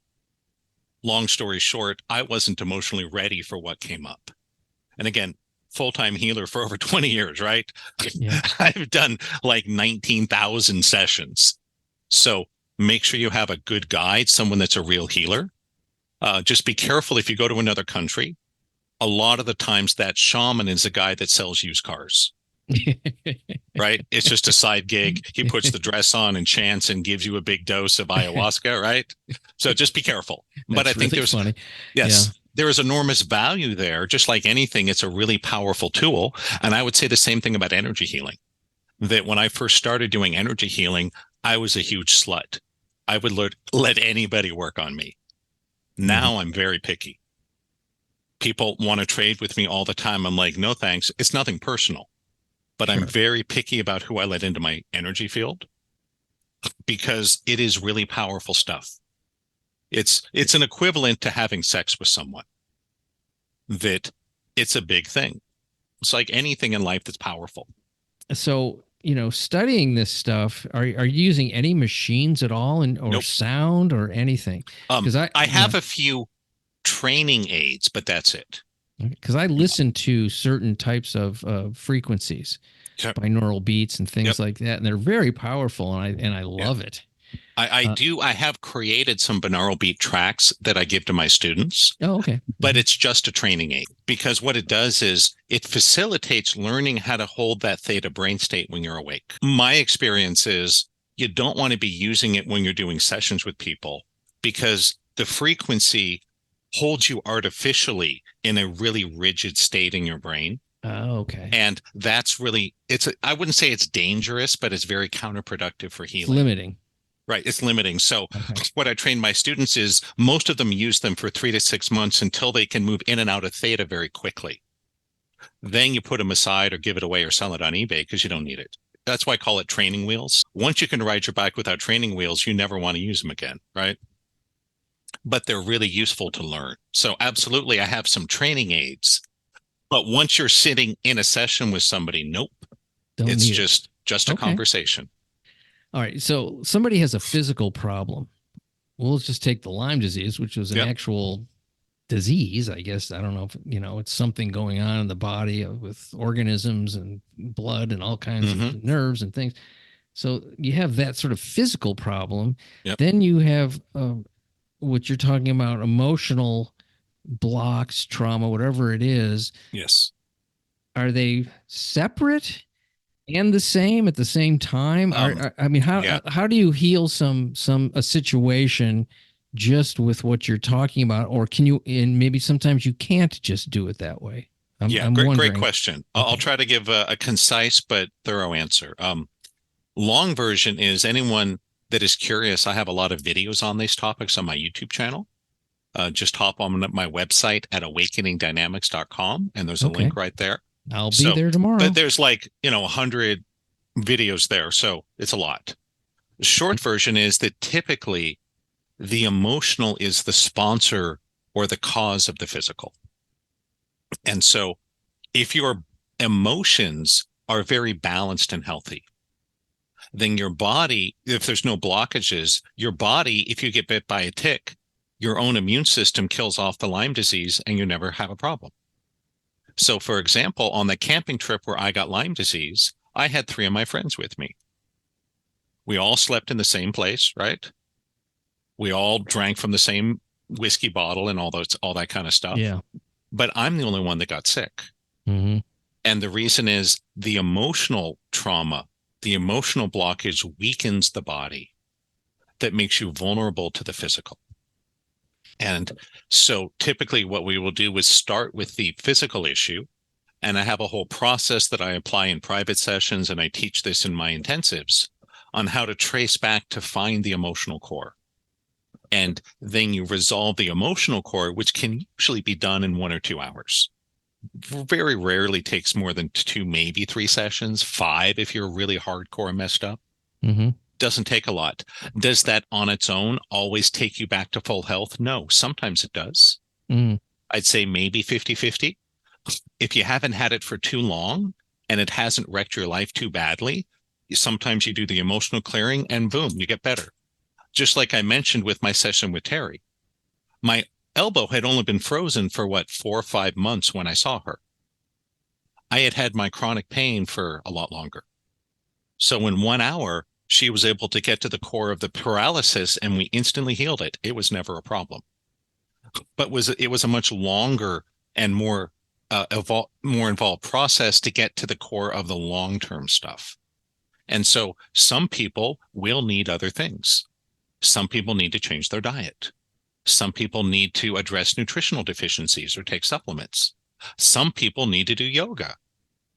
Long story short, I wasn't emotionally ready for what came up. And again, full-time healer for over 20 years, right? Yeah. I've done like 19,000 sessions. So make sure you have a good guide, someone that's a real healer. Just be careful if you go to another country. A lot of the times that shaman is a guy that sells used cars, right? It's just a side gig. He puts the dress on and chants and gives you a big dose of ayahuasca, right? So just be careful. But I think really there's funny. Yes. Yeah. There is enormous value there. Just like anything, it's a really powerful tool. And I would say the same thing about energy healing, that when I first started doing energy healing, I was a huge slut. I would let anybody work on me. Now I'm very picky. People want to trade with me all the time. I'm like, no, thanks. It's nothing personal, but I'm very picky about who I let into my energy field because it is really powerful stuff. It's an equivalent to having sex with someone, that it's a big thing. It's like anything in life that's powerful. So, studying this stuff, are you using any machines at all, or Nope. sound or anything? Because I have a few training aids, but that's it. Because I listen to certain types of frequencies, binaural beats and things like that, and they're very powerful, and I love it. I have created some binaural beat tracks that I give to my students. Oh, okay. But it's just a training aid, because what it does is it facilitates learning how to hold that theta brain state when you're awake. My experience is you don't want to be using it when you're doing sessions with people, because the frequency holds you artificially in a really rigid state in your brain. Oh, okay. And that's really, I wouldn't say it's dangerous, but it's very counterproductive for healing. It's limiting. Right. It's limiting. So what I train my students is most of them use them for 3 to 6 months until they can move in and out of theta very quickly. Then you put them aside or give it away or sell it on eBay because you don't need it. That's why I call it training wheels. Once you can ride your bike without training wheels, you never want to use them again. Right. But they're really useful to learn. So absolutely, I have some training aids. But once you're sitting in a session with somebody, nope. It's just a conversation. All right. So somebody has a physical problem. Well, let's just take the Lyme disease, which was an actual disease, I guess. I don't know if, it's something going on in the body with organisms and blood and all kinds of nerves and things. So you have that sort of physical problem. Then you have what you're talking about, emotional blocks, trauma, whatever it is. Yes. Are they separate and the same at the same time? How do you heal a situation just with what you're talking about, or can you? And maybe sometimes you can't just do it that way. Great question. Okay. I'll try to give a concise but thorough answer. Long version is, anyone that is curious, I have a lot of videos on these topics on my YouTube channel. Just hop on my website at awakeningdynamics.com, and there's a link right there. I'll be there tomorrow. But there's 100 videos there, so it's a lot. The short version is that typically the emotional is the sponsor or the cause of the physical. And so if your emotions are very balanced and healthy, then your body, if there's no blockages, your body, if you get bit by a tick, your own immune system kills off the Lyme disease and you never have a problem. So, for example, on the camping trip where I got Lyme disease, I had 3 of my friends with me. We all slept in the same place, right? We all drank from the same whiskey bottle and all that kind of stuff. Yeah. But I'm the only one that got sick. And the reason is the emotional trauma, the emotional blockage weakens the body. That makes you vulnerable to the physical. And so typically what we will do is start with the physical issue. And I have a whole process that I apply in private sessions, and I teach this in my intensives on how to trace back to find the emotional core. And then you resolve the emotional core, which can usually be done in 1 or 2 hours. Very rarely takes more than 2, maybe 3 sessions, 5 if you're really hardcore messed up. Doesn't take a lot. Does that on its own always take you back to full health? No, sometimes it does. I'd say maybe 50-50. If you haven't had it for too long and it hasn't wrecked your life too badly, sometimes you do the emotional clearing and boom, you get better. Just like I mentioned with my session with Terry, my elbow had only been frozen for 4 or 5 months when I saw her. I had had my chronic pain for a lot longer. So in 1 hour, she was able to get to the core of the paralysis and we instantly healed it. It was never a problem. But it was a much longer and more involved process to get to the core of the long-term stuff. And so some people will need other things. Some people need to change their diet. Some people need to address nutritional deficiencies or take supplements. Some people need to do yoga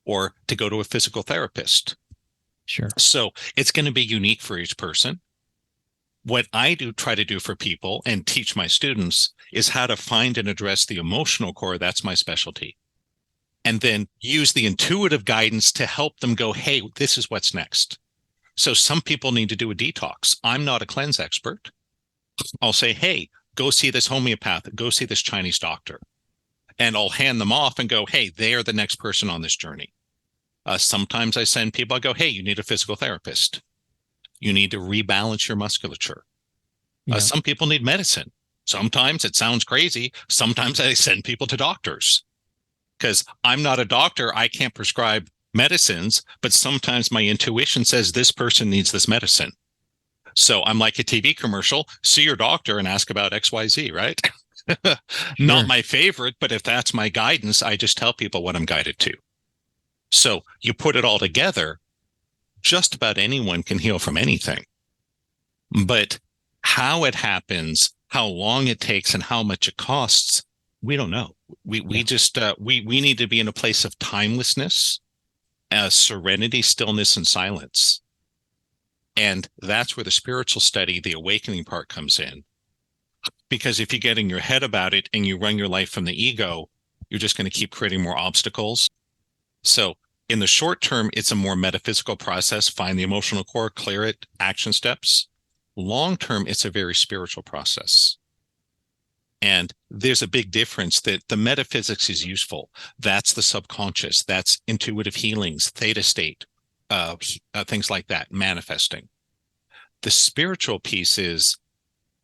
or to go to a physical therapist. Sure. So it's going to be unique for each person. What I try to do for people and teach my students is how to find and address the emotional core. That's my specialty. And then use the intuitive guidance to help them go, hey, this is what's next. So some people need to do a detox. I'm not a cleanse expert. I'll say, hey, go see this homeopath, go see this Chinese doctor. And I'll hand them off and go, hey, they are the next person on this journey. Sometimes I send people, I go, hey, you need a physical therapist. You need to rebalance your musculature. Yeah. Some people need medicine. Sometimes it sounds crazy. Sometimes I send people to doctors because I'm not a doctor. I can't prescribe medicines, but sometimes my intuition says this person needs this medicine. So I'm like a TV commercial, see your doctor and ask about XYZ, right? Sure. Not my favorite, but if that's my guidance, I just tell people what I'm guided to. So you put it all together, just about anyone can heal from anything. But how it happens, how long it takes, and how much it costs, we don't know. We need to be in a place of timelessness, serenity, stillness, and silence. And that's where the spiritual study, the awakening part comes in. Because if you get in your head about it and you run your life from the ego, you're just going to keep creating more obstacles. So in the short term, it's a more metaphysical process. Find the emotional core, clear it, action steps. Long term, it's a very spiritual process. And there's a big difference that the metaphysics is useful. That's the subconscious. That's intuitive healings, theta state, things like that, manifesting. The spiritual piece is,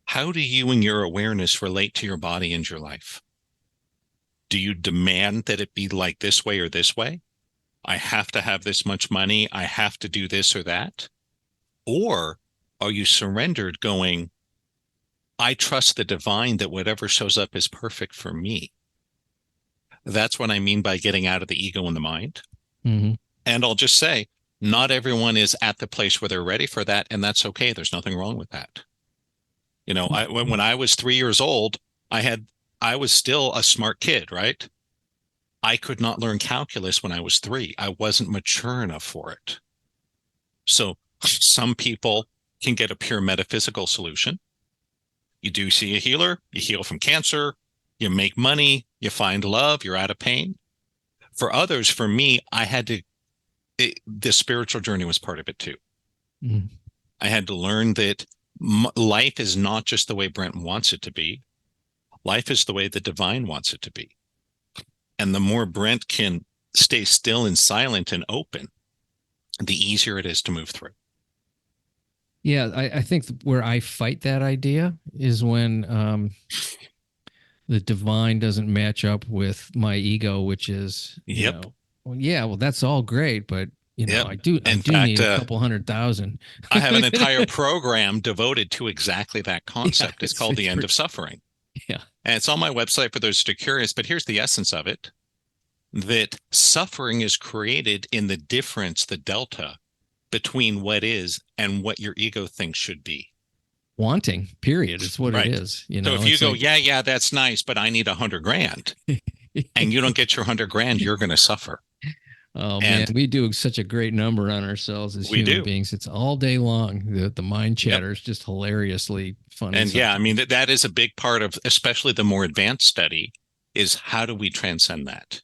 how do you and your awareness relate to your body and your life? Do you demand that it be like this way or this way? I have to have this much money. I have to do this or that. Or are you surrendered going, I trust the divine that whatever shows up is perfect for me? That's what I mean by getting out of the ego and the mind. Mm-hmm. And I'll just say, not everyone is at the place where they're ready for that. And that's okay. There's nothing wrong with that. You know, when I was 3 years old, I was still a smart kid, right? I could not learn calculus when I was 3. I wasn't mature enough for it. So some people can get a pure metaphysical solution. You do see a healer, you heal from cancer, you make money, you find love, you're out of pain. For others, for me, the spiritual journey was part of it too. Mm-hmm. I had to learn that life is not just the way Brent wants it to be. Life is the way the divine wants it to be. And the more Brent can stay still and silent and open, the easier it is to move through. Yeah, I think where I fight that idea is when the divine doesn't match up with my ego, which is, you know, well, that's all great, but you know, I do need a couple 100,000. I have an entire program devoted to exactly that concept. It's called The End of Suffering. Yeah. And it's on my website for those that are curious, but here's the essence of it, that suffering is created in the difference, the delta between what is and what your ego thinks should be. Wanting, period. It's what it is. You know, so if you go, yeah, that's nice, but I need 100 grand and you don't get your 100 grand, you're going to suffer. Oh man, we do such a great number on ourselves as human beings. It's all day long. The mind chatter is just hilariously funny. And yeah, I mean, that is a big part of, especially the more advanced study, is how do we transcend that?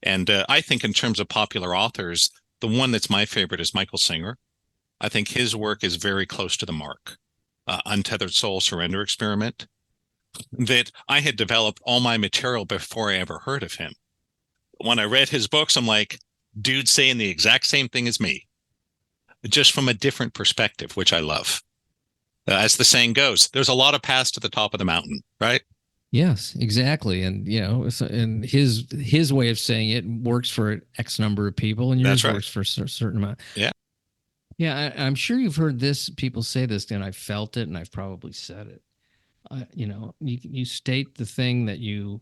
And I think in terms of popular authors, the one that's my favorite is Michael Singer. I think his work is very close to the mark. Untethered Soul Surrender Experiment, that I had developed all my material before I ever heard of him. When I read his books, I'm like, dude saying the exact same thing as me, just from a different perspective, which I love. As the saying goes, there's a lot of paths to the top of the mountain, right? Yes, exactly. And, you know, and his way of saying it works for X number of people, and yours works for a certain amount. Yeah. Yeah, I'm sure you've heard this. People say this, and I've felt it, and I've probably said it. You know, you state the thing that you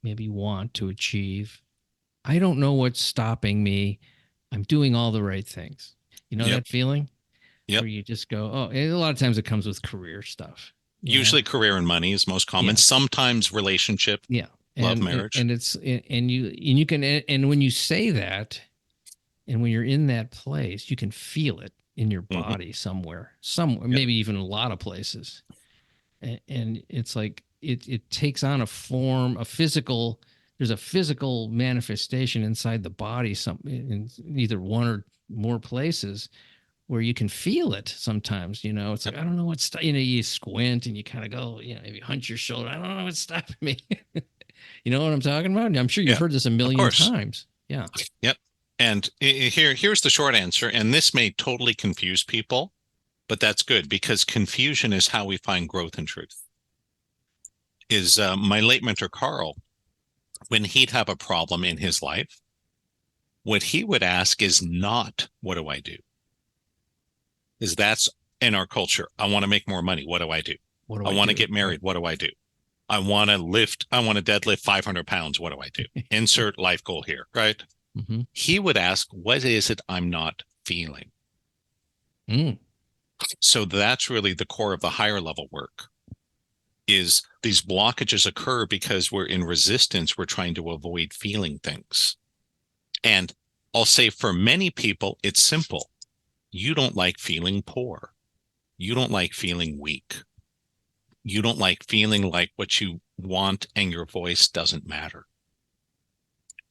maybe want to achieve. I don't know what's stopping me. I'm doing all the right things. You know that feeling? Yep. Where you just go, oh, and a lot of times it comes with career stuff. Usually career and money is most common. Yeah. Sometimes relationship. Yeah. Love, marriage. And you can, and when you say that, and when you're in that place, you can feel it. in your Mm-hmm. body somewhere, maybe even a lot of places. And it's like it takes on a form, there's a physical manifestation inside the body, in either one or more places where you can feel it sometimes. It's like, I don't know what's, you squint and you kind of go, maybe hunch your shoulder. I don't know what's stopping me. You know what I'm talking about? I'm sure you've heard this a million times. Yeah. Yep. And here's the short answer. And this may totally confuse people, but that's good, because confusion is how we find growth and truth. My late mentor, Carl, when he'd have a problem in his life, what he would ask is not, what do I do? That's in our culture. I want to make more money. What do I do? I want to get married. What do I do? I want to deadlift 500 pounds. What do I do? Insert life goal here, right? Mm-hmm. He would ask, what is it I'm not feeling? So that's really the core of the higher level work, is these blockages occur because we're in resistance. We're trying to avoid feeling things. And I'll say for many people, it's simple. You don't like feeling poor. You don't like feeling weak. You don't like feeling like what you want and your voice doesn't matter.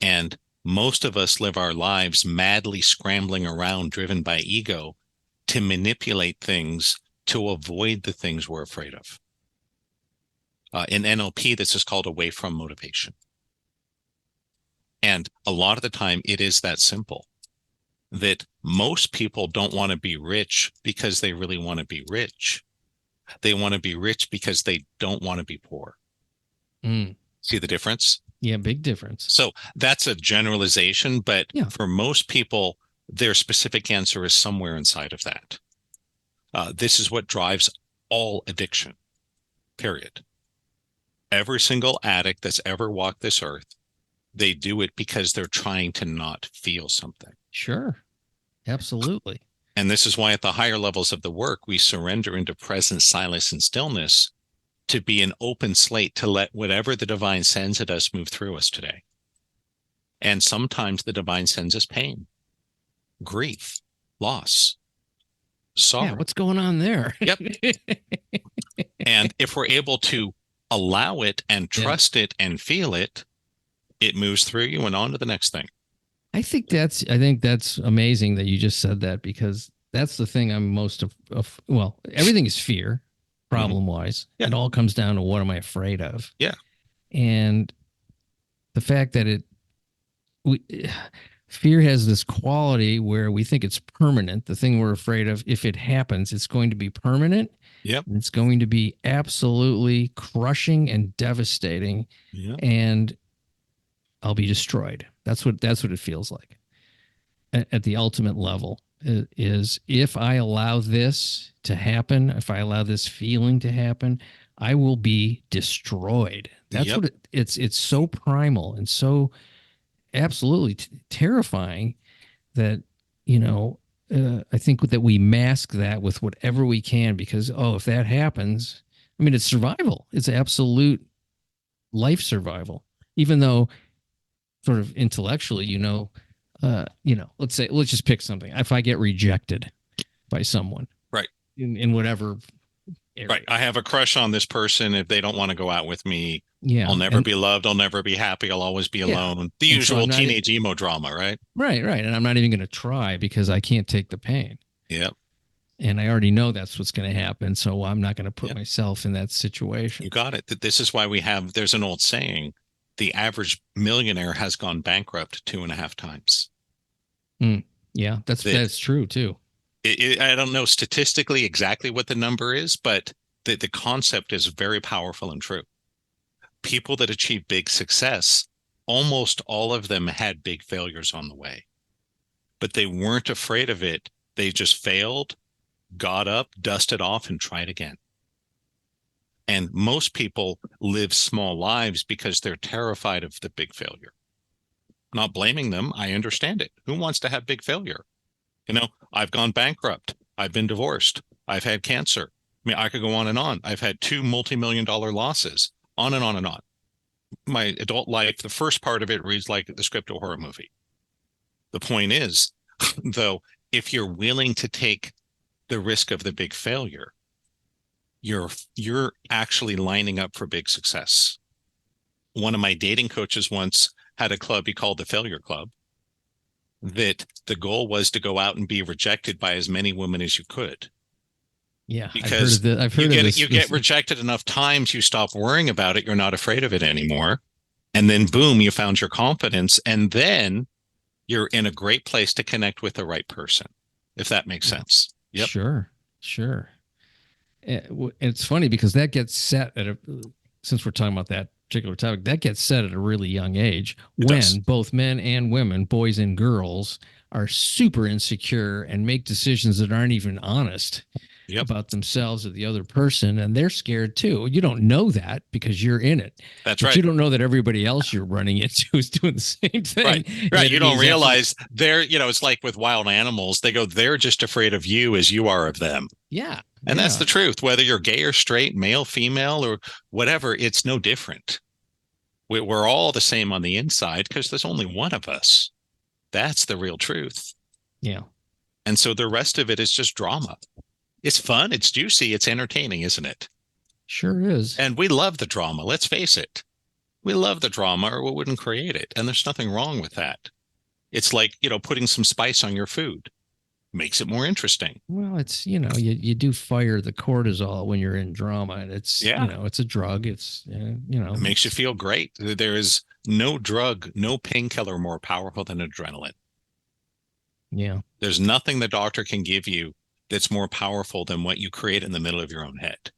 And most of us live our lives madly scrambling around, driven by ego, to manipulate things to avoid the things we're afraid of. In NLP, this is called away from motivation. And a lot of the time, it is that simple, that most people don't want to be rich because they really want to be rich. They want to be rich because they don't want to be poor. See the difference? Yeah, big difference. So that's a generalization, but for most people, their specific answer is somewhere inside of that. This is what drives all addiction, period. Every single addict that's ever walked this earth, they do it because they're trying to not feel something. Sure. Absolutely. And this is why at the higher levels of the work, we surrender into presence, silence, and stillness to be an open slate to let whatever the divine sends at us move through us today. And sometimes the divine sends us pain, grief, loss, sorrow. Yeah, what's going on there? Yep. And if we're able to allow it and trust it and feel it, it moves through you and on to the next thing. I think that's amazing that you just said that, because that's the thing I'm most of. Well, everything is fear, problem wise. Yeah. It all comes down to, what am I afraid of? Yeah. And the fact that fear has this quality where we think it's permanent. The thing we're afraid of, if it happens, it's going to be permanent. Yep. It's going to be absolutely crushing and devastating. Yep. And I'll be destroyed. That's what it feels like at the ultimate level, is if I allow this to happen, if I allow this feeling to happen, I will be destroyed. That's what it's so primal and so absolutely terrifying that, I think that we mask that with whatever we can, because, if that happens, I mean, it's survival. It's absolute life survival, even though sort of intellectually, let's just pick something. If I get rejected by someone, right, in whatever area. Right, I have a crush on this person. If they don't want to go out with me, I'll never be loved. I'll never be happy. I'll always be alone. The usual teenage emo drama, right? Right. And I'm not even going to try because I can't take the pain. Yep. And I already know that's what's going to happen. So I'm not going to put myself in that situation. You got it. This is why there's an old saying, the average millionaire has gone bankrupt 2.5 times. Yeah, that's true too. I don't know statistically exactly what the number is, but the concept is very powerful and true. People that achieve big success, almost all of them had big failures on the way, but they weren't afraid of it. They just failed, got up, dusted off, and tried again. And most people live small lives because they're terrified of the big failure. Not blaming them. I understand it. Who wants to have big failure? I've gone bankrupt. I've been divorced. I've had cancer. I mean, I could go on and on. I've had 2 multi-million-dollar losses, on and on and on. My adult life, the first part of it reads like the script of a horror movie. The point is, though, if you're willing to take the risk of the big failure, you're actually lining up for big success. One of my dating coaches once had a club he called the Failure Club, that the goal was to go out and be rejected by as many women as you could. Yeah, Because I've heard of this. You get rejected enough times, you stop worrying about it. You're not afraid of it anymore. And then boom, you found your confidence. And then you're in a great place to connect with the right person, if that makes sense. Yep. Sure. It's funny because that gets set since we're talking about that particular topic, that gets set at a really young age when both men and women, boys and girls, are super insecure and make decisions that aren't even honest about themselves or the other person, and they're scared too. You don't know that because you're in it. That's right. You don't know that everybody else you're running into is doing the same thing. Right. You don't realize they're, it's like with wild animals, they're just afraid of you as you are of them. Yeah. And that's the truth. Whether you're gay or straight, male, female, or whatever, it's no different. We're all the same on the inside because there's only one of us. That's the real truth. Yeah. And so the rest of it is just drama. It's fun. It's juicy. It's entertaining, isn't it? Sure is. And we love the drama. Let's face it. We love the drama or we wouldn't create it. And there's nothing wrong with that. It's like, putting some spice on your food. Makes it more interesting. Well, it's, you do fire the cortisol when you're in drama, and it's, it's a drug. It's, it makes you feel great. There is no drug, no painkiller more powerful than adrenaline. Yeah. There's nothing the doctor can give you that's more powerful than what you create in the middle of your own head.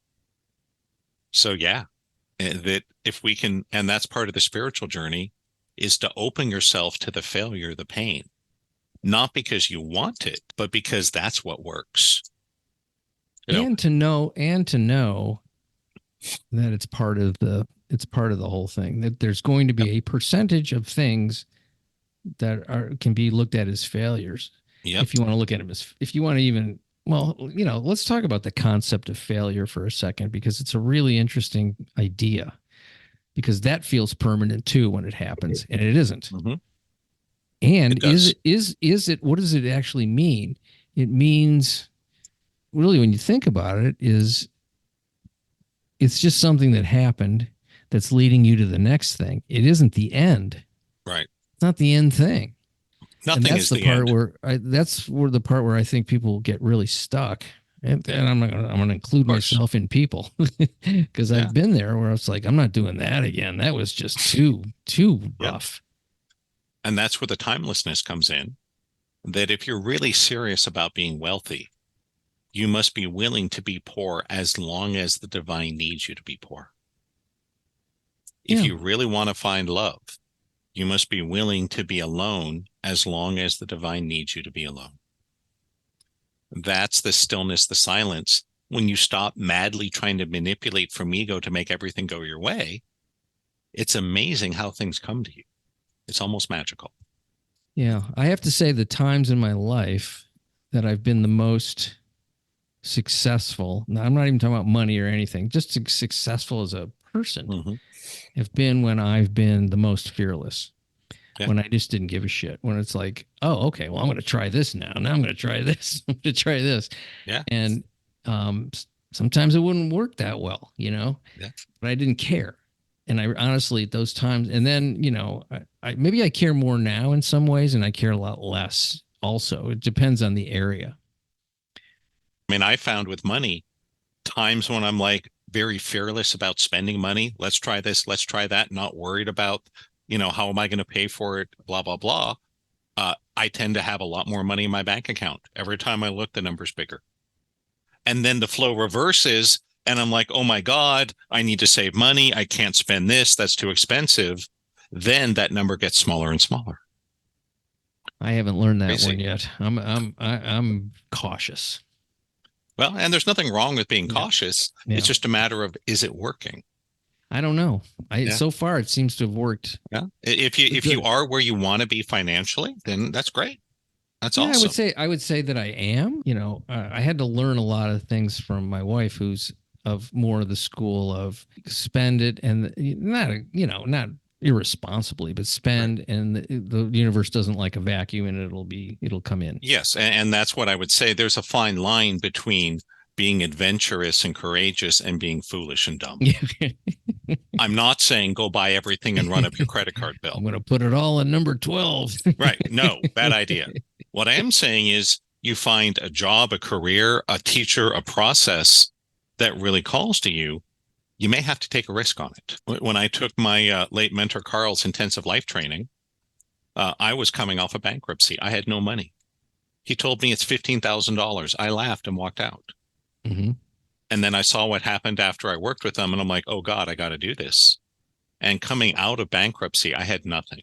So yeah, that if we can, and that's part of the spiritual journey, is to open yourself to the failure, the pain. Not because you want it, but because that's what works. And to know that it's part of the whole thing, that there's going to be a percentage of things that can be looked at as failures. Yep. If you want to look at them if you want to even, let's talk about the concept of failure for a second, because it's a really interesting idea, because that feels permanent too when it happens, and it isn't. Mm-hmm. And is it, what does it actually mean? It means, really, when you think about it, it's just something that happened that's leading you to the next thing. It isn't the end. Right. It's not the end thing. Nothing is the part end. That's the part where I think people get really stuck. And I'm going to include myself in people because I've been there where it's like, I'm not doing that again. That was just too rough. And that's where the timelessness comes in, that if you're really serious about being wealthy, you must be willing to be poor as long as the divine needs you to be poor. If you really want to find love, you must be willing to be alone as long as the divine needs you to be alone. That's the stillness, the silence. When you stop madly trying to manipulate from ego to make everything go your way, it's amazing how things come to you. It's almost magical. Yeah. I have to say, the times in my life that I've been the most successful, now I'm not even talking about money or anything, just successful as a person, have been when I've been the most fearless. When I just didn't give a shit. When it's like, oh, okay, well, I'm going to try this now. Now I'm going to try this. I'm going to try this. Yeah. And sometimes it wouldn't work that well, but I didn't care. And I honestly, at those times, and then, maybe I care more now in some ways, and I care a lot less also. It depends on the area. I mean, I found with money, times when I'm like very fearless about spending money. Let's try this, let's try that, not worried about, how am I going to pay for it, blah, blah, blah. I tend to have a lot more money in my bank account. Every time I look, the number's bigger. And then the flow reverses. And I'm like, oh my God, I need to save money. I can't spend this. That's too expensive. Then that number gets smaller and smaller. I haven't learned that one yet. I'm cautious. Well, and there's nothing wrong with being cautious. Yeah. It's just a matter of, is it working? I don't know. So far it seems to have worked. Yeah. If you are where you want to be financially, then that's great. That's awesome. I would say that I am. I had to learn a lot of things from my wife, who's of more of the school of spend it and not irresponsibly, but spend, right. And the universe doesn't like a vacuum, and it'll come in. Yes, and that's what I would say. There's a fine line between being adventurous and courageous and being foolish and dumb. I'm not saying go buy everything and run up your credit card bill. I'm going to put it all in number 12. Right. No, bad idea. What I am saying is you find a job, a career, a teacher, a process that really calls to you. You may have to take a risk on it. When I took my late mentor Carl's intensive life training, I was coming off a bankruptcy. I had no money. He told me it's $15,000. I laughed and walked out. Mm-hmm. And then I saw what happened after I worked with them. And I'm like, oh, God, I got to do this. And coming out of bankruptcy, I had nothing.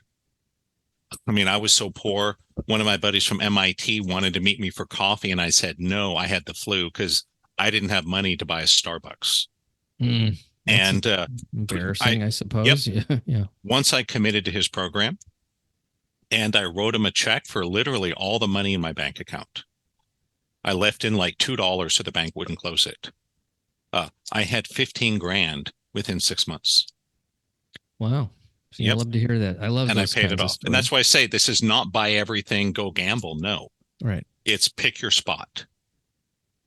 I mean, I was so poor. One of my buddies from MIT wanted to meet me for coffee. And I said, no, I had the flu because I didn't have money to buy a Starbucks. And embarrassing, I suppose. Yep. Yeah. Once I committed to his program and I wrote him a check for literally all the money in my bank account. I left in like $2 so the bank wouldn't close it. I had 15 grand within 6 months. Wow. So yep. I love to hear that. I love and I paid it off. And that's why I say this is not buy everything, go gamble. No. Right. It's pick your spot.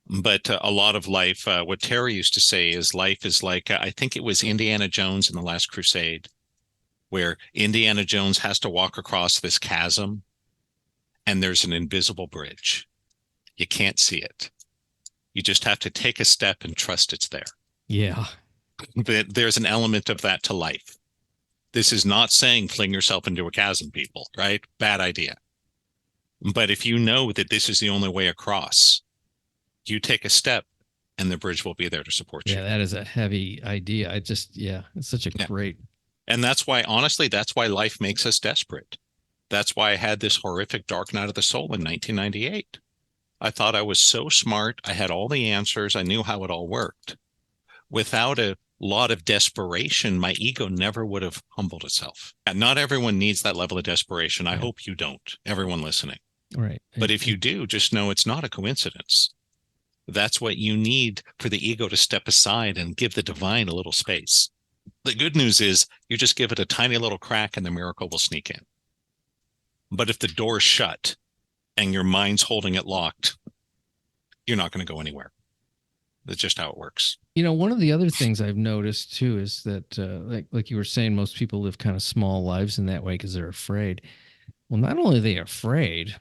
But a lot of life, what Terry used to say is life is like, I think it was Indiana Jones in The Last Crusade, where Indiana Jones has to walk across this chasm and there's an invisible bridge. You can't see it. You just have to take a step and trust it's there. Yeah. There's an element of that to life. This is not saying fling yourself into a chasm, people, right? Bad idea. But if you know that this is the only way across, you take a step and the bridge will be there to support you. Yeah, that is a heavy idea. It's such a great. And that's why, honestly, that's why life makes us desperate. That's why I had this horrific dark night of the soul in 1998. I thought I was so smart. I had all the answers. I knew how it all worked. Without a lot of desperation, my ego never would have humbled itself. And not everyone needs that level of desperation. I hope you don't, everyone listening. Right. But if you do, just know it's not a coincidence. That's what you need for the ego to step aside and give the divine a little space. The good news is you just give it a tiny little crack and the miracle will sneak in. But if the door's shut and your mind's holding it locked, you're not going to go anywhere. That's just how it works. You know, one of the other things I've noticed too is that, like you were saying, most people live kind of small lives in that way because they're afraid. Well, not only are they afraid,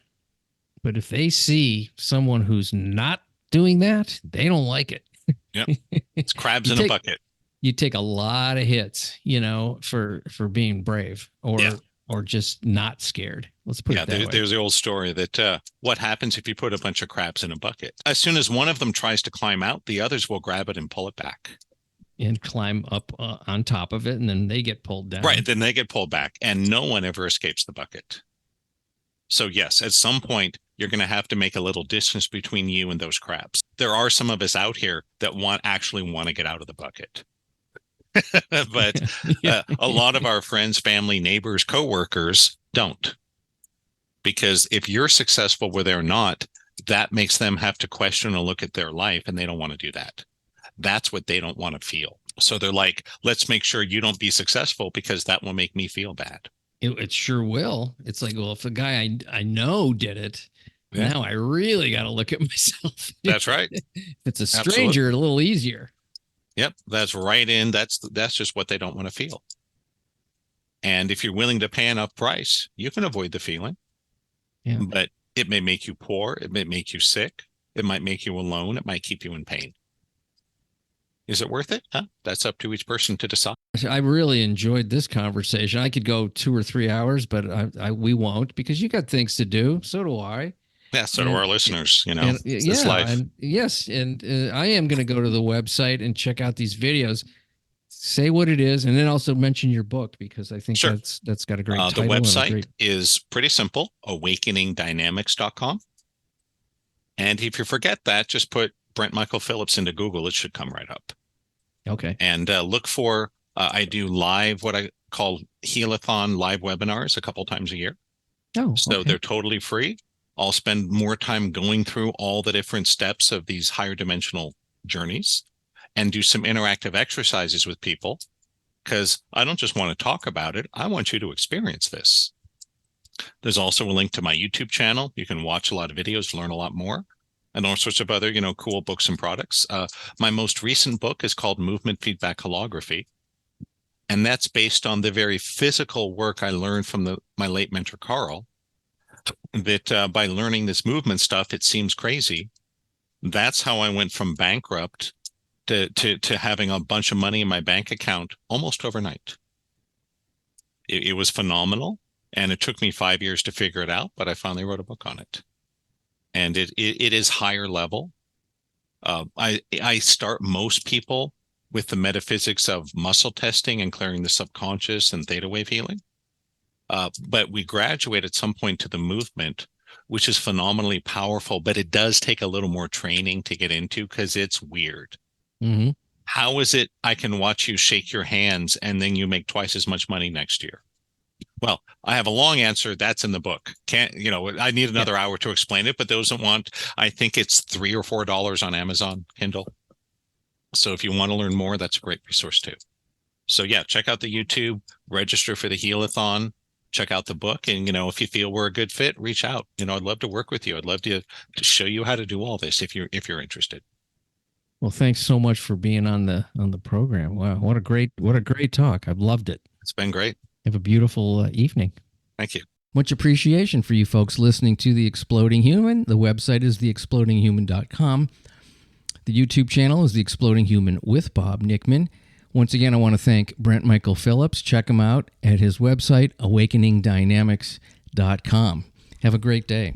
but if they see someone who's not doing that, they don't like it. Yep. It's crabs in a bucket. You take a lot of hits, for being brave or just not scared. Let's put it that way. There's the old story that what happens if you put a bunch of crabs in a bucket? As soon as one of them tries to climb out, the others will grab it and pull it back. And climb up on top of it, and then they get pulled down. Right, then they get pulled back, and no one ever escapes the bucket. So yes, at some point, you're going to have to make a little distance between you and those crabs. There are some of us out here that actually want to get out of the bucket. But a lot of our friends, family, neighbors, coworkers don't. Because if you're successful where they're not, that makes them have to question and look at their life, and they don't want to do that. That's what they don't want to feel. So they're like, let's make sure you don't be successful because that will make me feel bad. It sure will. It's like, well, if the guy I know did it, now I really got to look at myself. That's right. If it's a stranger, a little easier. Yep, that's right in. That's just what they don't want to feel. And if you're willing to pay enough price, you can avoid the feeling. Yeah. But it may make you poor. It may make you sick. It might make you alone. It might keep you in pain. Is it worth it? Huh? That's up to each person to decide. I really enjoyed this conversation. I could go 2 or 3 hours, but we won't because you got things to do. So do I. Yeah, so do our listeners, this life. And I am going to go to the website and check out these videos, say what it is, and then also mention your book because I think that's got a great title. The website is pretty simple, awakeningdynamics.com. And if you forget that, just put Brent Michael Phillips into Google. It should come right up. Okay. And look for, I do live, what I call Healathon live webinars a couple times a year. Oh, so they're totally free. I'll spend more time going through all the different steps of these higher dimensional journeys and do some interactive exercises with people because I don't just want to talk about it. I want you to experience this. There's also a link to my YouTube channel. You can watch a lot of videos, learn a lot more, and all sorts of other, cool books and products. My most recent book is called Movement Feedback Holography. And that's based on the very physical work I learned from my late mentor, Carl, that by learning this movement stuff, it seems crazy. That's how I went from bankrupt to having a bunch of money in my bank account almost overnight. It was phenomenal. And it took me 5 years to figure it out, but I finally wrote a book on it. And it is higher level. I start most people with the metaphysics of muscle testing and clearing the subconscious and theta wave healing. But we graduate at some point to the movement, which is phenomenally powerful, but it does take a little more training to get into because it's weird. Mm-hmm. How is it I can watch you shake your hands and then you make twice as much money next year? Well, I have a long answer. That's in the book. I need another hour to explain it, but those that want, I think it's $3 or $4 on Amazon Kindle. So if you want to learn more, that's a great resource too. So yeah, check out the YouTube, register for the Healathon, check out the book. And, if you feel we're a good fit, reach out. I'd love to work with you. I'd love to show you how to do all this if you're interested. Well, thanks so much for being on the program. Wow. What a great talk. I've loved it. It's been great. Have a beautiful evening. Thank you. Much appreciation for you folks listening to The Exploding Human. The website is theexplodinghuman.com. The YouTube channel is The Exploding Human with Bob Nickman. Once again, I want to thank Brent Michael Phillips. Check him out at his website, awakeningdynamics.com. Have a great day.